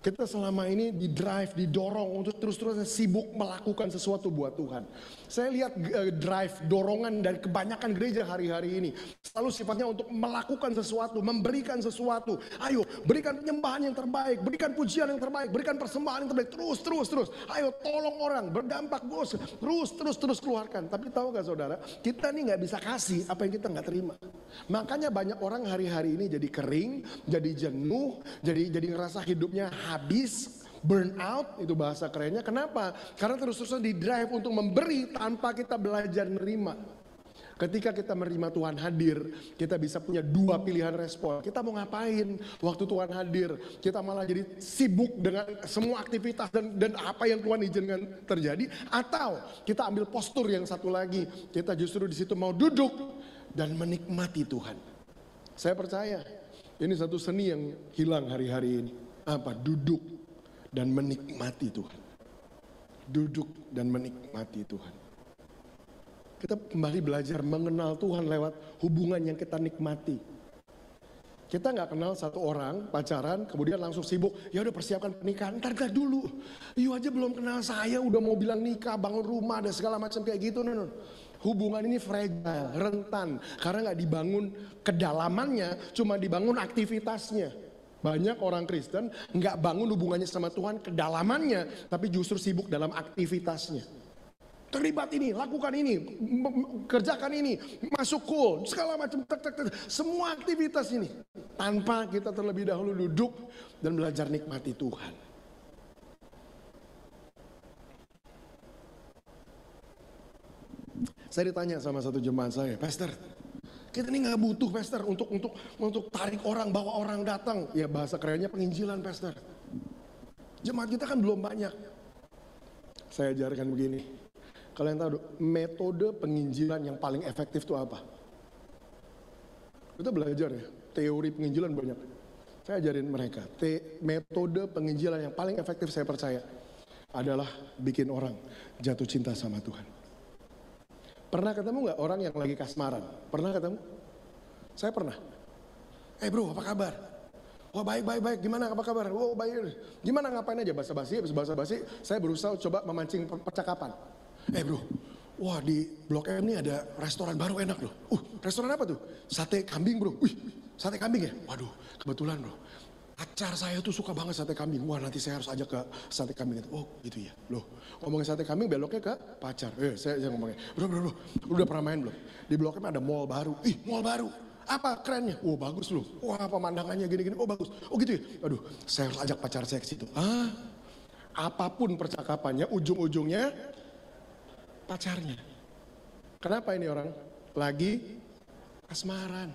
Kita selama ini di-drive, didorong untuk terus-terusan sibuk melakukan sesuatu buat Tuhan. Saya lihat drive, dorongan dari kebanyakan gereja hari-hari ini selalu sifatnya untuk melakukan sesuatu, memberikan sesuatu. Ayo, berikan penyembahan yang terbaik, berikan pujian yang terbaik, berikan persembahan yang terbaik. Terus. Ayo, tolong orang, berdampak bos. Terus keluarkan. Tapi tahu gak saudara, kita nih gak bisa kasih apa yang kita gak terima. Makanya banyak orang hari-hari ini jadi kering, jadi jenuh, jadi ngerasa hidupnya habis, burn out, itu bahasa kerennya. Kenapa? Karena terus-terusan di drive untuk memberi tanpa kita belajar menerima. Ketika kita menerima Tuhan hadir, kita bisa punya dua pilihan respon. Kita mau ngapain waktu Tuhan hadir? Kita malah jadi sibuk dengan semua aktivitas dan apa yang Tuhan izinkan terjadi. Atau kita ambil postur yang satu lagi, kita justru di situ mau duduk dan menikmati Tuhan. Saya percaya ini satu seni yang hilang hari-hari ini. Apa? Duduk dan menikmati Tuhan. Duduk dan menikmati Tuhan. Kita kembali belajar mengenal Tuhan lewat hubungan yang kita nikmati. Kita nggak kenal satu orang, pacaran, kemudian langsung sibuk. Ya udah persiapkan pernikahan, ntar dulu. You aja belum kenal saya, udah mau bilang nikah, bangun rumah, dan segala macam kayak gitu. No. Hubungan ini fragile, rentan. Karena nggak dibangun kedalamannya, cuma dibangun aktivitasnya. Banyak orang Kristen nggak bangun hubungannya sama Tuhan kedalamannya, tapi justru sibuk dalam aktivitasnya. Terlibat ini, lakukan ini, kerjakan ini, masuk call, segala macam, semua aktivitas ini. Tanpa kita terlebih dahulu duduk dan belajar nikmati Tuhan. Saya ditanya sama satu jemaat saya, Pastor, kita ini nggak butuh Pastor untuk tarik orang, bawa orang datang. Ya bahasa kerennya penginjilan Pastor. Jemaat kita kan belum banyak. Saya ajarkan begini. Kalian tahu metode penginjilan yang paling efektif itu apa? Kita belajar ya, teori penginjilan banyak. Saya ajarin mereka, metode penginjilan yang paling efektif saya percaya adalah bikin orang jatuh cinta sama Tuhan. Pernah ketemu gak orang yang lagi kasmaran? Pernah ketemu? Saya pernah. Bro, apa kabar? Wah baik, gimana apa kabar? Oh baik, gimana ngapain aja basa-basi, saya berusaha coba memancing percakapan. Bro, wah di Blok M ini ada restoran baru enak loh. Restoran apa tuh? Sate kambing bro. Sate kambing ya? Waduh, kebetulan bro. Pacar saya tuh suka banget sate kambing. Wah nanti saya harus ajak ke sate kambing itu. Oh gitu ya. Loh, ngomongin sate kambing beloknya ke pacar. Saya ngomongin, bro, lu udah pernah main belum? Di Blok M ada mall baru. Mall baru. Apa kerennya? Oh bagus loh. Wah pemandangannya gini-gini. Oh bagus. Oh gitu ya. Aduh, saya harus ajak pacar saya ke situ. Apapun percakapannya, ujung-ujungnya pacarnya. Kenapa ini orang? Lagi kasmaran.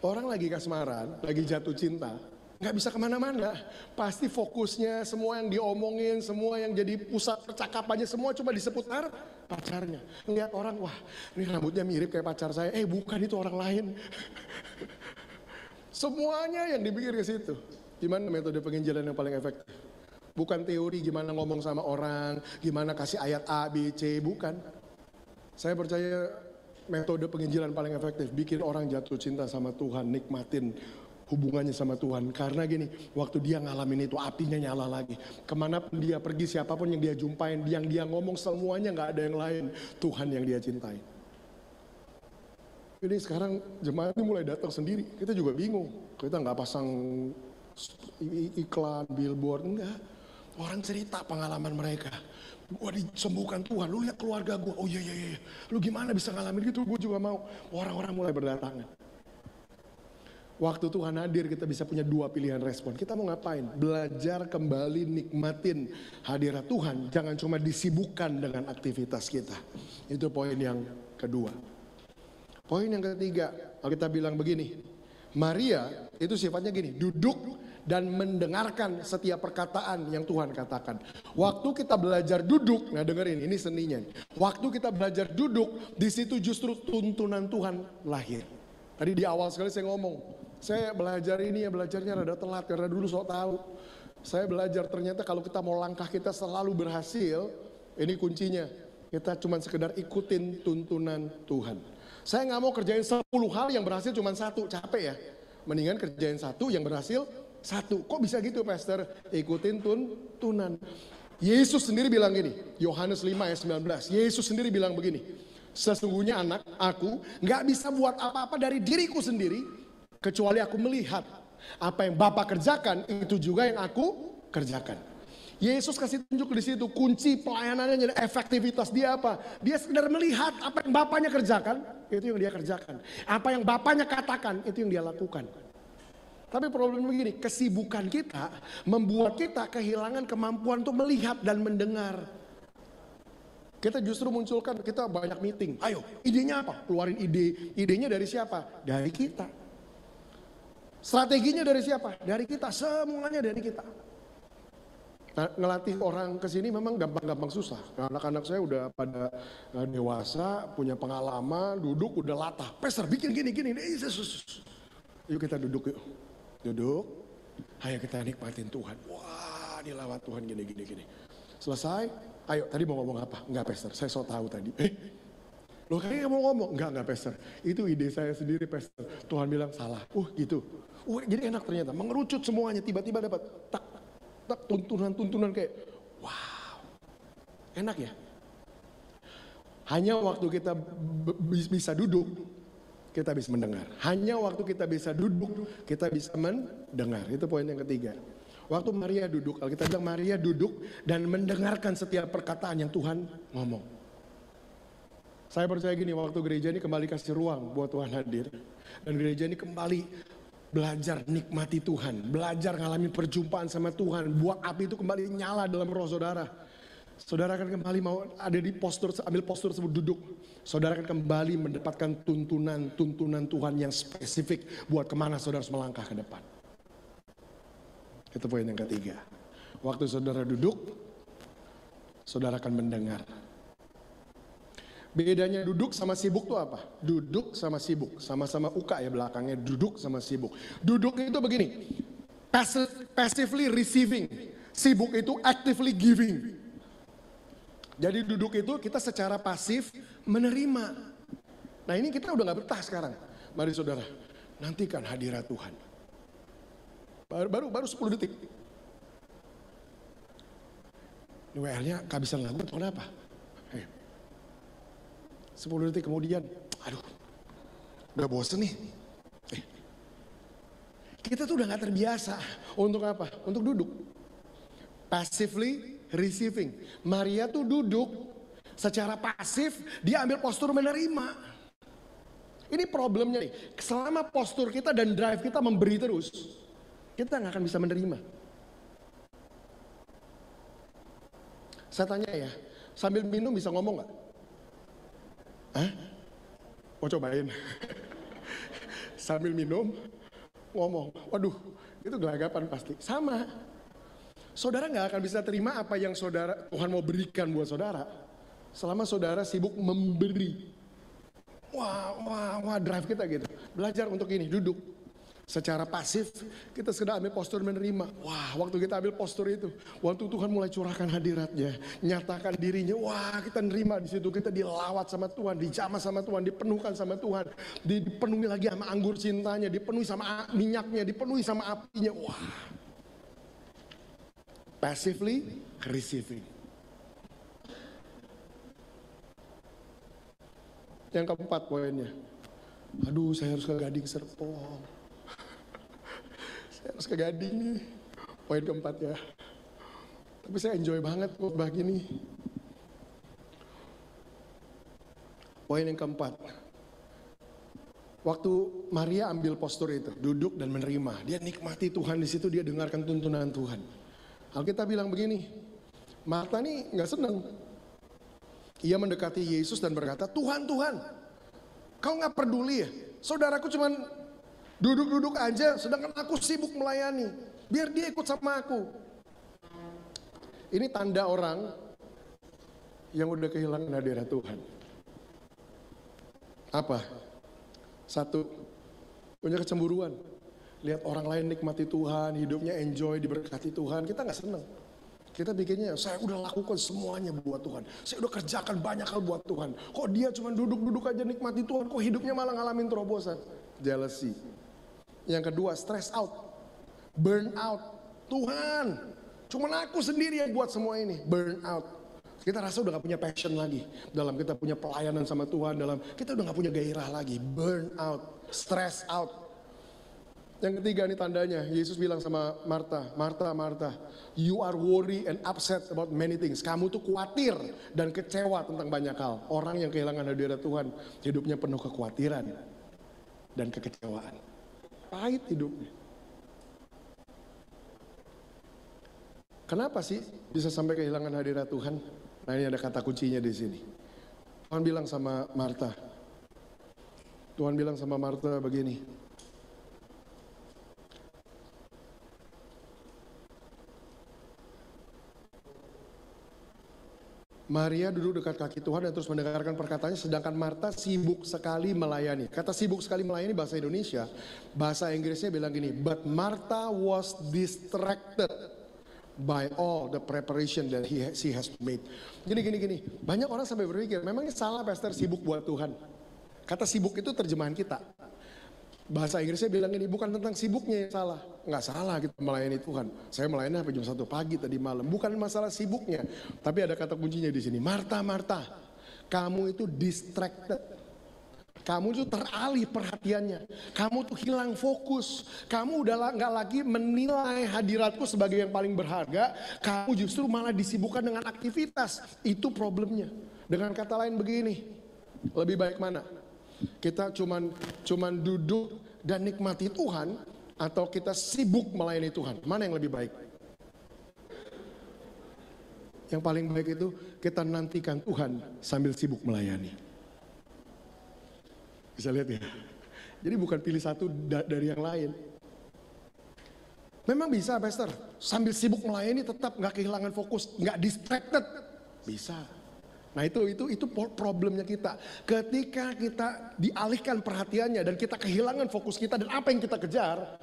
Orang lagi kasmaran, lagi jatuh cinta, nggak bisa kemana-mana. Pasti fokusnya, semua yang diomongin, semua yang jadi pusat percakapannya, semua cuma di seputar pacarnya. Lihat orang, wah ini rambutnya mirip kayak pacar saya. Bukan, itu orang lain. Semuanya yang dipikir ke situ. Gimana metode penginjilan yang paling efektif? Bukan teori gimana ngomong sama orang, gimana kasih ayat A, B, C, bukan. Saya percaya metode penginjilan paling efektif, bikin orang jatuh cinta sama Tuhan, nikmatin hubungannya sama Tuhan. Karena gini, waktu dia ngalamin itu, apinya nyala lagi. Kemanapun dia pergi, siapapun yang dia jumpain, yang dia ngomong semuanya gak ada yang lain, Tuhan yang dia cintai. Jadi sekarang jemaat ini mulai datang sendiri, kita juga bingung. Kita gak pasang iklan, billboard, enggak. Orang cerita pengalaman mereka. Gua disembuhkan Tuhan, lu lihat keluarga gua. Oh iya. Lu gimana bisa ngalamin gitu? Gua juga mau. Orang-orang mulai berdatangan. Waktu Tuhan hadir kita bisa punya dua pilihan respon. Kita mau ngapain? Belajar kembali nikmatin hadirat Tuhan. Jangan cuma disibukkan dengan aktivitas kita. Itu poin yang kedua. Poin yang ketiga, kita bilang begini. Maria itu sifatnya gini, duduk dan mendengarkan setiap perkataan yang Tuhan katakan. Waktu kita belajar duduk, nah dengerin ini seninya. Waktu kita belajar duduk, di situ justru tuntunan Tuhan lahir. Tadi di awal sekali saya ngomong, saya belajar ini ya belajarnya rada telat karena dulu sok tahu. Saya belajar ternyata kalau kita mau langkah kita selalu berhasil, ini kuncinya. Kita cuma sekedar ikutin tuntunan Tuhan. Saya nggak mau kerjain 10 hal yang berhasil cuma satu, capek ya. Mendingan kerjain satu yang berhasil satu. Kok bisa gitu pastor? Ikutin tuntunan. Yesus sendiri bilang gini, Yohanes 5 ayat 19. Yesus sendiri bilang begini, sesungguhnya anak aku gak bisa buat apa-apa dari diriku sendiri, kecuali aku melihat apa yang Bapa kerjakan, itu juga yang aku kerjakan. Yesus kasih tunjuk di situ, kunci pelayanannya, efektivitas dia apa? Dia sekedar melihat apa yang Bapaknya kerjakan, itu yang dia kerjakan. Apa yang Bapaknya katakan, itu yang dia lakukan. Tapi problemnya begini, kesibukan kita membuat kita kehilangan kemampuan untuk melihat dan mendengar. Kita justru munculkan, kita banyak meeting. Ayo, idenya apa? Keluarin ide. Idenya dari siapa? Dari kita. Strateginya dari siapa? Dari kita. Semuanya dari kita. Nah, ngelatih orang ke sini memang gampang-gampang susah. Anak-anak saya udah pada dewasa, punya pengalaman, duduk udah latah. Pastor bikin gini-gini. Yuk kita duduk yuk. Duduk, ayo kita nikmatin Tuhan. Wah, dilawat Tuhan gini. Selesai, ayo tadi mau ngomong apa? Enggak pastor, saya so tahu tadi. Loh kayaknya mau ngomong? Enggak pastor. Itu ide saya sendiri pastor. Tuhan bilang salah. Gitu. Jadi enak ternyata, mengerucut semuanya. Tiba-tiba dapat tak tuntunan kayak wow. Enak ya? Hanya waktu kita bisa duduk, kita bisa mendengar. Hanya waktu kita bisa duduk, kita bisa mendengar. Itu poin yang ketiga. Waktu Maria duduk, Alkitab bilang Maria duduk dan mendengarkan setiap perkataan yang Tuhan ngomong. Saya percaya gini, waktu gereja ini kembali kasih ruang buat Tuhan hadir. Dan gereja ini kembali belajar nikmati Tuhan. Belajar ngalamin perjumpaan sama Tuhan. Buat api itu kembali nyala dalam roh saudara. Saudara akan kembali mau ada di postur, ambil postur tersebut duduk. Saudara akan kembali mendapatkan tuntunan Tuhan yang spesifik buat kemana saudara harus melangkah ke depan. Itu poin yang ketiga. Waktu saudara duduk, saudara akan mendengar. Bedanya duduk sama sibuk itu apa? Duduk sama sibuk, sama-sama uka ya belakangnya, duduk sama sibuk. Duduk itu begini, passively receiving. Sibuk itu actively giving. Jadi duduk itu kita secara pasif menerima. Nah ini kita udah gak betah sekarang. Mari saudara, nantikan hadirat Tuhan. Baru 10 detik. Ini WL-nya kehabisan lagu atau kenapa? 10 detik kemudian, aduh, udah bosen nih. Kita tuh udah gak terbiasa. Untuk apa? Untuk duduk. Passively receiving. Maria tuh duduk secara pasif, dia ambil postur menerima. Ini problemnya nih. Selama postur kita dan drive kita memberi terus, kita nggak akan bisa menerima. Saya tanya ya, sambil minum bisa ngomong nggak? Hah? Mau cobain? Sambil minum, ngomong. Waduh, itu gelagapan pasti. Sama. Saudara nggak akan bisa terima apa yang Tuhan mau berikan buat saudara selama saudara sibuk memberi. Wah, drive kita gitu. Belajar untuk ini, duduk. Secara pasif, kita sekedar ambil postur menerima. Wah, waktu kita ambil postur itu, waktu Tuhan mulai curahkan hadiratnya, nyatakan dirinya, wah kita nerima di situ, kita dilawat sama Tuhan, dijamah sama Tuhan, dipenuhkan sama Tuhan, dipenuhi lagi sama anggur cintanya, dipenuhi sama minyaknya, dipenuhi sama apinya. Wah. Passively receiving. Yang keempat poinnya. Aduh, saya harus ke Gading Serpong. Saya harus ke Gading nih. Poin keempat ya. Tapi saya enjoy banget khotbah gini. Poin yang keempat. Waktu Maria ambil postur itu, duduk dan menerima. Dia nikmati Tuhan di situ, dia dengarkan tuntunan Tuhan. Alkitab bilang begini, Marta nih gak seneng. Ia mendekati Yesus dan berkata, Tuhan, kau gak peduli ya? Saudaraku cuman duduk-duduk aja, sedangkan aku sibuk melayani. Biar dia ikut sama aku. Ini tanda orang yang udah kehilangan hadirat Tuhan. Apa? Satu, punya kecemburuan. Lihat orang lain nikmati Tuhan, hidupnya enjoy, diberkati Tuhan. Kita gak seneng. Kita bikinnya, saya udah lakukan semuanya buat Tuhan. Saya udah kerjakan banyak hal buat Tuhan. Kok dia cuma duduk-duduk aja nikmati Tuhan, kok hidupnya malah ngalamin terobosan. Jealousy. Yang kedua, stress out, burn out. Tuhan, cuman aku sendiri yang buat semua ini, burn out. Kita rasa udah gak punya passion lagi dalam kita punya pelayanan sama Tuhan, dalam kita udah gak punya gairah lagi, burn out, stress out. Yang ketiga ini tandanya, Yesus bilang sama Marta, Marta, Marta, you are worry and upset about many things. Kamu tuh khawatir dan kecewa tentang banyak hal. Orang yang kehilangan hadirat Tuhan, hidupnya penuh kekhawatiran dan kekecewaan. Pahit hidupnya. Kenapa sih bisa sampai kehilangan hadirat Tuhan? Nah, ini ada kata kuncinya di sini. Tuhan bilang sama Marta. Tuhan bilang sama Marta begini. Maria duduk dekat kaki Tuhan dan terus mendengarkan perkataannya, sedangkan Marta sibuk sekali melayani. Kata sibuk sekali melayani bahasa Indonesia, bahasa Inggrisnya bilang gini, but Martha was distracted by all the preparation that she has made. Gini. Banyak orang sampai berpikir, memangnya salah pastor sibuk buat Tuhan? Kata sibuk itu terjemahan kita. Bahasa Inggrisnya bilang ini, bukan tentang sibuknya yang salah. Nggak salah gitu melayani Tuhan. Saya melayani sampai jam 1 pagi tadi malam. Bukan masalah sibuknya. Tapi ada kata kuncinya di sini. Marta, Marta, kamu itu distracted. Kamu itu teralih perhatiannya. Kamu tuh hilang fokus. Kamu udah nggak lagi menilai hadiratku sebagai yang paling berharga. Kamu justru malah disibukkan dengan aktivitas. Itu problemnya. Dengan kata lain begini, lebih baik mana? Kita cuman duduk dan nikmati Tuhan, atau kita sibuk melayani Tuhan? Mana yang lebih baik? Yang paling baik itu kita nantikan Tuhan sambil sibuk melayani. Bisa lihat ya. Jadi bukan pilih satu dari yang lain. Memang bisa pastor, sambil sibuk melayani tetap gak kehilangan fokus, gak distracted. Bisa. Nah itu problemnya kita. Ketika kita dialihkan perhatiannya dan kita kehilangan fokus kita dan apa yang kita kejar,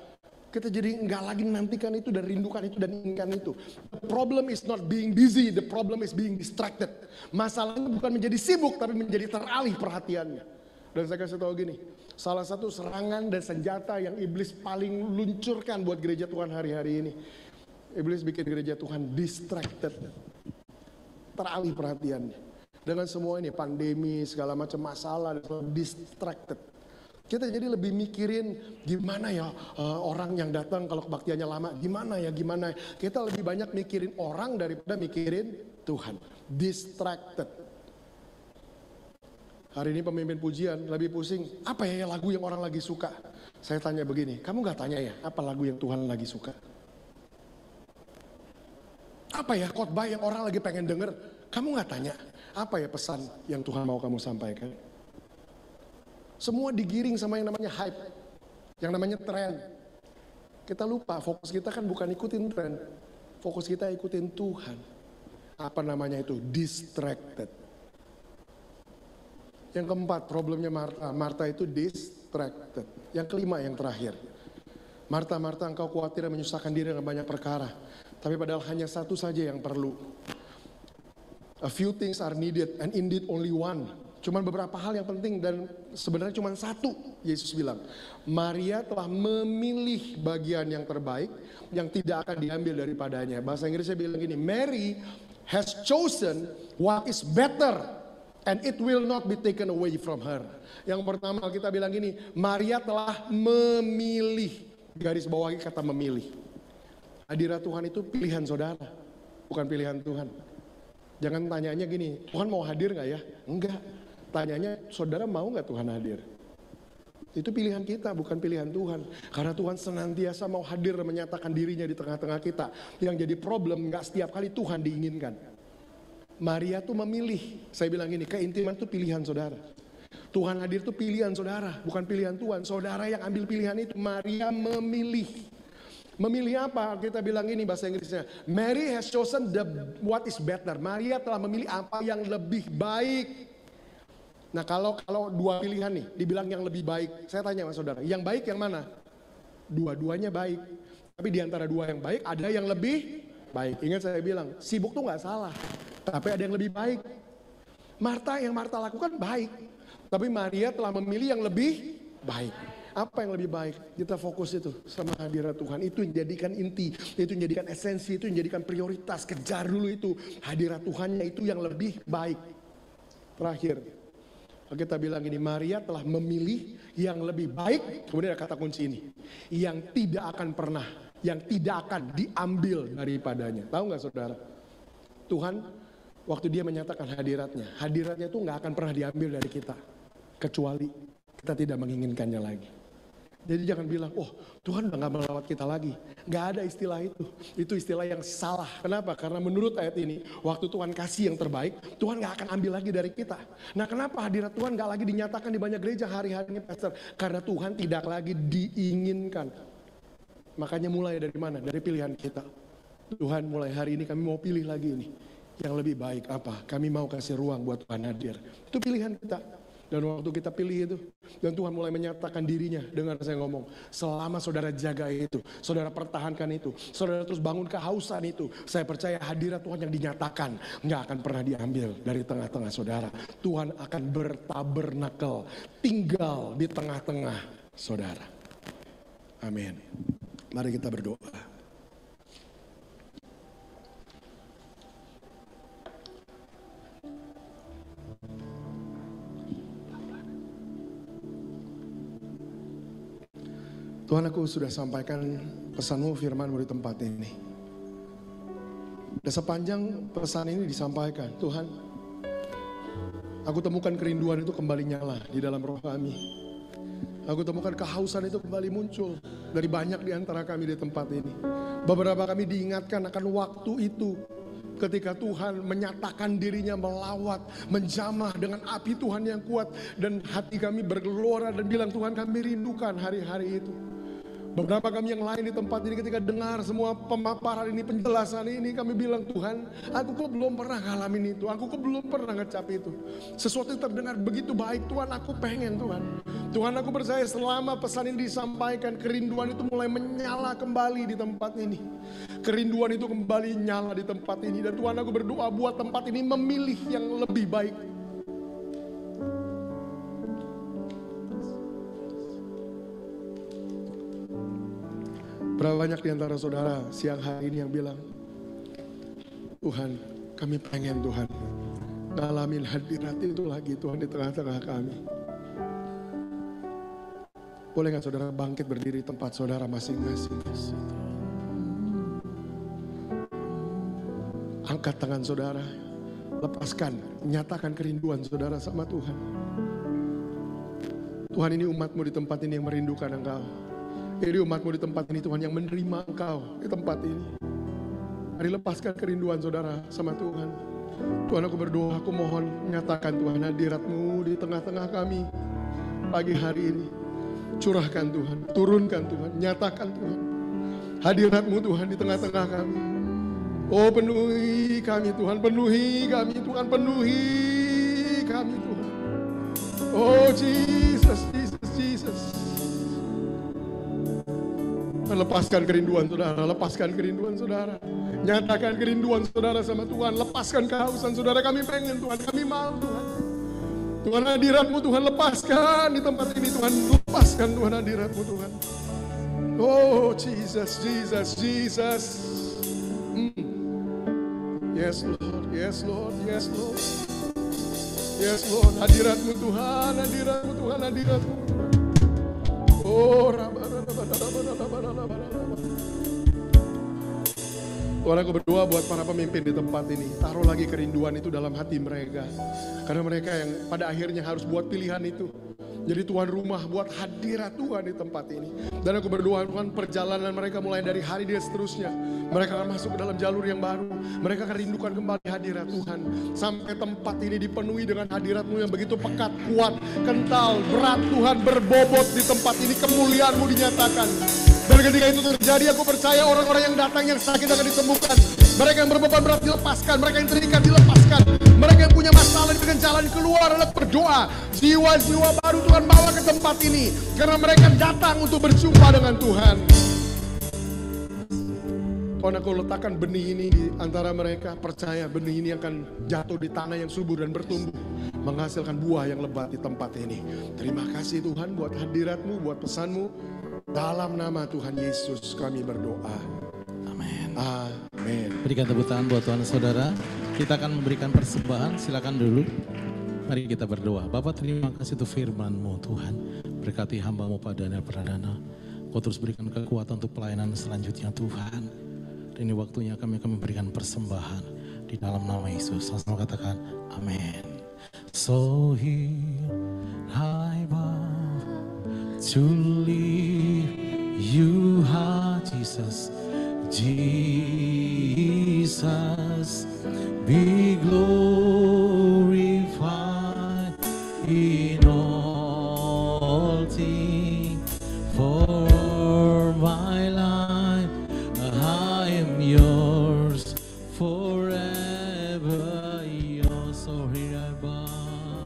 kita jadi nggak lagi menantikan itu dan rindukan itu dan inginkan itu. The problem is not being busy, the problem is being distracted. Masalahnya bukan menjadi sibuk tapi menjadi teralih perhatiannya. Dan saya kasih tahu gini, salah satu serangan dan senjata yang iblis paling luncurkan buat gereja Tuhan hari-hari ini, iblis bikin gereja Tuhan distracted, teralih perhatiannya. Dengan semua ini, pandemi, segala macam masalah, distracted. Kita jadi lebih mikirin gimana ya orang yang datang kalau kebaktiannya lama, gimana ya. Kita lebih banyak mikirin orang daripada mikirin Tuhan. Distracted. Hari ini pemimpin pujian lebih pusing, apa ya lagu yang orang lagi suka? Saya tanya begini, kamu gak tanya ya apa lagu yang Tuhan lagi suka? Apa ya khotbah yang orang lagi pengen denger? Kamu gak tanya? Apa ya pesan yang Tuhan mau kamu sampaikan? Semua digiring sama yang namanya hype, yang namanya tren. Kita lupa, fokus kita kan bukan ikutin tren. Fokus kita ikutin Tuhan. Apa namanya itu? Distracted. Yang keempat, problemnya Marta. Marta itu distracted. Yang kelima, yang terakhir. Marta, Marta, engkau khawatir dan menyusahkan diri dengan banyak perkara. Tapi padahal hanya satu saja yang perlu. A few things are needed and indeed only one. Cuman beberapa hal yang penting dan sebenarnya cuma satu. Yesus bilang, Maria telah memilih bagian yang terbaik yang tidak akan diambil daripadanya. Bahasa Inggrisnya bilang gini, Mary has chosen what is better and it will not be taken away from her. Yang pertama kita bilang gini, Maria telah memilih. Garis bawahi kata memilih. Hadirat Tuhan itu pilihan saudara, bukan pilihan Tuhan. Jangan tanyanya gini, Tuhan mau hadir gak ya? Enggak. Tanyanya, saudara mau gak Tuhan hadir? Itu pilihan kita, bukan pilihan Tuhan. Karena Tuhan senantiasa mau hadir dan menyatakan dirinya di tengah-tengah kita. Yang jadi problem, gak setiap kali Tuhan diinginkan. Maria tuh memilih. Saya bilang gini, keintiman itu pilihan saudara. Tuhan hadir itu pilihan saudara, bukan pilihan Tuhan. Saudara yang ambil pilihan itu, Maria memilih. Memilih apa? Kita bilang ini bahasa Inggrisnya. Mary has chosen what is better. Maria telah memilih apa yang lebih baik. Nah kalau dua pilihan nih, dibilang yang lebih baik. Saya tanya sama saudara, yang baik yang mana? Dua-duanya baik. Tapi di antara dua yang baik, ada yang lebih baik. Ingat saya bilang, sibuk tuh gak salah. Tapi ada yang lebih baik. Yang Marta lakukan baik. Tapi Maria telah memilih yang lebih baik. Apa yang lebih baik? Kita fokus itu sama hadirat Tuhan. Itu yang jadikan inti, itu yang jadikan esensi, itu yang jadikan prioritas. Kejar dulu itu. Hadirat Tuhannya itu yang lebih baik. Terakhir, kita bilang ini, Maria telah memilih yang lebih baik. Kemudian ada kata kunci ini, yang tidak akan pernah, yang tidak akan diambil daripadanya. Tahu nggak saudara? Tuhan waktu dia menyatakan hadiratnya itu nggak akan pernah diambil dari kita, kecuali kita tidak menginginkannya lagi. Jadi jangan bilang, oh Tuhan udah gak melawat kita lagi. Gak ada istilah itu. Itu istilah yang salah. Kenapa? Karena menurut ayat ini, waktu Tuhan kasih yang terbaik, Tuhan gak akan ambil lagi dari kita. Nah kenapa hadirat Tuhan gak lagi dinyatakan di banyak gereja hari-hari ini, Pastor? Karena Tuhan tidak lagi diinginkan. Makanya mulai dari mana? Dari pilihan kita. Tuhan, mulai hari ini kami mau pilih lagi ini. Yang lebih baik apa? Kami mau kasih ruang buat Tuhan hadir. Itu pilihan kita. Dan waktu kita pilih itu, dan Tuhan mulai menyatakan dirinya. Dengar saya ngomong, selama saudara jaga itu, saudara pertahankan itu, saudara terus bangun kehausan itu, saya percaya hadirat Tuhan yang dinyatakan nggak akan pernah diambil dari tengah-tengah saudara. Tuhan akan bertabernakel, tinggal di tengah-tengah saudara. Amin. Mari kita berdoa. Tuhan, aku sudah sampaikan pesan-Mu, firman-Mu di tempat ini. Dan sepanjang pesan ini disampaikan, Tuhan, aku temukan kerinduan itu kembali nyala di dalam roh kami. Aku temukan kehausan itu kembali muncul dari banyak di antara kami di tempat ini. Beberapa kami diingatkan akan waktu itu, ketika Tuhan menyatakan dirinya melawat, menjamah dengan api Tuhan yang kuat. Dan hati kami bergelora dan bilang, Tuhan kami rindukan hari-hari itu. Beberapa kami yang lain di tempat ini ketika dengar semua pemaparan ini, penjelasan ini, kami bilang, Tuhan, aku kok belum pernah ngalamin itu, aku kok belum pernah ngecap itu. Sesuatu yang terdengar begitu baik, Tuhan, aku pengen, Tuhan. Tuhan, aku percaya selama pesan ini disampaikan, kerinduan itu mulai menyala kembali di tempat ini. Kerinduan itu kembali nyala di tempat ini. Dan Tuhan, aku berdoa buat tempat ini memilih yang lebih baik. Berapa banyak di antara saudara siang hari ini yang bilang, Tuhan, kami pengen Tuhan ngalamin hadirat itu lagi Tuhan di tengah-tengah kami. Boleh gak saudara bangkit berdiri tempat saudara masing-masing? Angkat tangan saudara, lepaskan, nyatakan kerinduan saudara sama Tuhan. Tuhan, ini umat-Mu di tempat ini yang merindukan Engkau. Ini umat-Mu di tempat ini, Tuhan, yang menerima Engkau di tempat ini. Mari lepaskan kerinduan saudara sama Tuhan. Tuhan, aku berdoa, aku mohon nyatakan Tuhan hadirat-Mu di tengah-tengah kami pagi hari ini. Curahkan Tuhan, turunkan Tuhan, nyatakan Tuhan hadirat-Mu Tuhan di tengah-tengah kami. Oh, penuhi kami Tuhan, penuhi kami Tuhan, penuhi kami Tuhan. Oh Jesus, Jesus, Jesus. Lepaskan kerinduan saudara, lepaskan kerinduan saudara. Nyatakan kerinduan saudara sama Tuhan. Lepaskan kehausan saudara, kami pengen Tuhan, kami mau Tuhan. Tuhan, hadirat-Mu Tuhan, lepaskan di tempat ini Tuhan. Lepaskan Tuhan hadirat-Mu Tuhan. Oh Jesus, Jesus, Jesus. Yes Lord, yes Lord, yes Lord. Yes Lord, hadirat-Mu Tuhan, hadirat-Mu Tuhan, hadirat-Mu Tuhan. Oh, Tuhan, aku berdoa buat para pemimpin di tempat ini. Taruh lagi kerinduan itu dalam hati mereka. Karena mereka yang pada akhirnya harus buat pilihan itu. Jadi tuan rumah buat hadirat Tuhan di tempat ini. Dan aku berdoa Tuhan, perjalanan mereka mulai dari hari dia seterusnya. Mereka akan masuk ke dalam jalur yang baru. Mereka akan rindukan kembali hadirat Tuhan. Sampai tempat ini dipenuhi dengan hadirat-Mu yang begitu pekat, kuat, kental, berat Tuhan, berbobot di tempat ini. Kemuliaan-Mu dinyatakan. Dan ketika itu terjadi, aku percaya orang-orang yang datang yang sakit akan disembuhkan. Mereka yang berbeban berat dilepaskan, mereka yang terikat dilepaskan. Mereka yang punya masalah diberikan jalan keluar. Adalah berdoa, jiwa-jiwa baru Tuhan bawa ke tempat ini. Karena mereka datang untuk berjumpa dengan Tuhan. Tuhan, Engkau letakkan benih ini di antara mereka. Percaya benih ini akan jatuh di tanah yang subur dan bertumbuh, menghasilkan buah yang lebat di tempat ini. Terima kasih Tuhan buat hadirat-Mu, buat pesan-Mu. Dalam nama Tuhan Yesus kami berdoa. Amin. Amin. Berikan tepuk tangan buat Tuhan saudara. Kita akan memberikan persembahan, silakan dulu. Mari kita berdoa. Bapak, terima kasih untuk firman-Mu Tuhan. Berkati hamba-Mu Pak Daniel Pradana. Kau terus berikan kekuatan untuk pelayanan selanjutnya Tuhan. Dan ini waktunya kami akan memberikan persembahan di dalam nama Yesus. Sama-sama katakan amin. So here I bow to leave you high, Jesus. Jesus, be glorified in all things. For my life, I am yours, forever yours. So here I bow,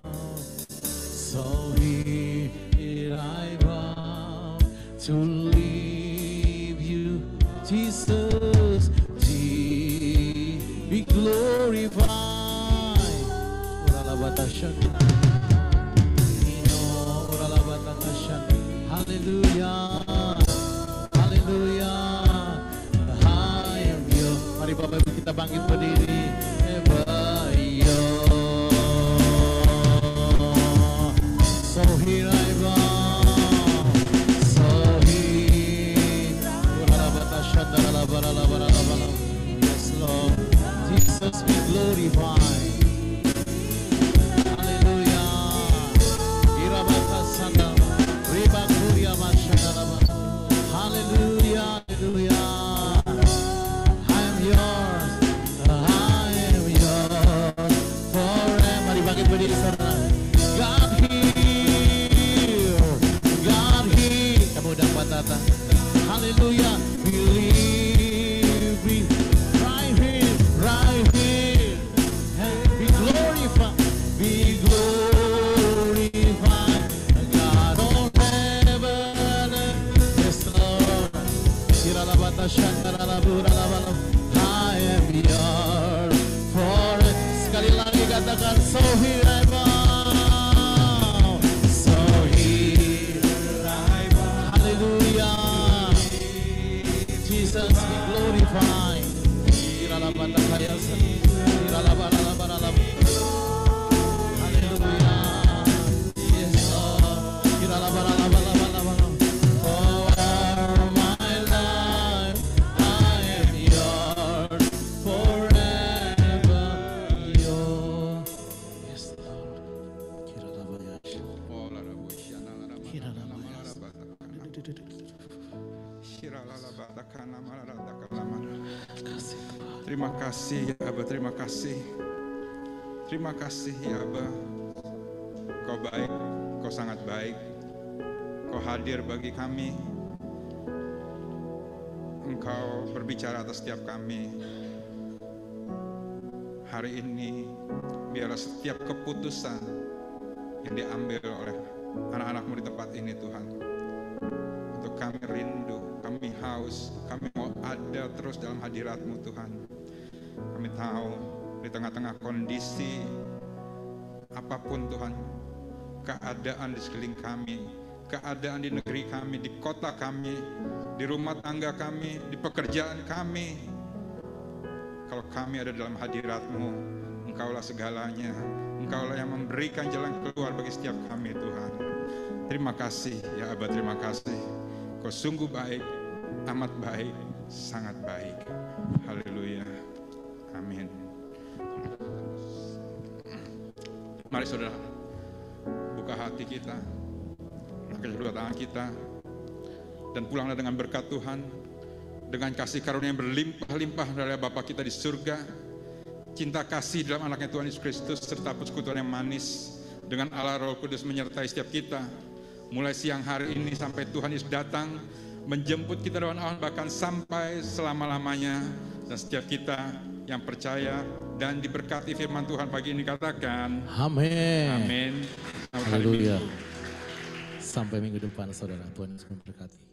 so here I bow to leave you, Jesus. Be glorified. Hallelujah, hallelujah. I am yours. Mari Bapak Ibu kita bangkit berdiri. So here I bow. So here. Yes Lord. Jesus be glorified. Hallelujah, hallelujah. I am yours, forever. Mari bangkit berdiri saudara. God heal, God heal. Kamu dapat datang. Hallelujah, believe me. Right here, right here. And be glorified, be glorified. God on heaven. Yes, Lord. I am yours forever. Sekali lagi katakan, so here I bow. So here I bow. Hallelujah. Jesus be glorified. Hallelujah. Yes, Lord. For my life, I am yours, forever yours. Yes, Terima kasih ya Abah, terima kasih. Terima kasih ya Abah. Kau baik, Kau sangat baik. Kau hadir bagi kami. Engkau berbicara atas setiap kami. Hari ini, biarlah setiap keputusan yang diambil oleh anak-anak-Mu di tempat ini Tuhan. Untuk kami rindu, kami haus, kami mau ada terus dalam hadirat-Mu Tuhan. Kami tahu di tengah-tengah kondisi apapun Tuhan, keadaan di sekeliling kami, keadaan di negeri kami, di kota kami, di rumah tangga kami, di pekerjaan kami. Kalau kami ada dalam hadirat-Mu, Engkaulah segalanya. Engkaulah yang memberikan jalan keluar bagi setiap kami Tuhan. Terima kasih ya Abah, terima kasih. Kau sungguh baik, amat baik, sangat baik. Haleluya. Amin. Mari saudara, buka hati kita, angkat kedua tangan kita, dan pulanglah dengan berkat Tuhan, dengan kasih karunia yang berlimpah-limpah dari Bapa kita di surga, cinta kasih dalam anaknya Tuhan Yesus Kristus, serta persekutuan yang manis dengan Allah Roh Kudus menyertai setiap kita, mulai siang hari ini sampai Tuhan Yesus datang, menjemput kita dengan awan, bahkan sampai selama-lamanya. Dan setiap kita yang percaya dan diberkati firman Tuhan pagi ini katakan amin. Amin. Haleluya. Sampai minggu depan saudara, Tuhan Yesus memberkati.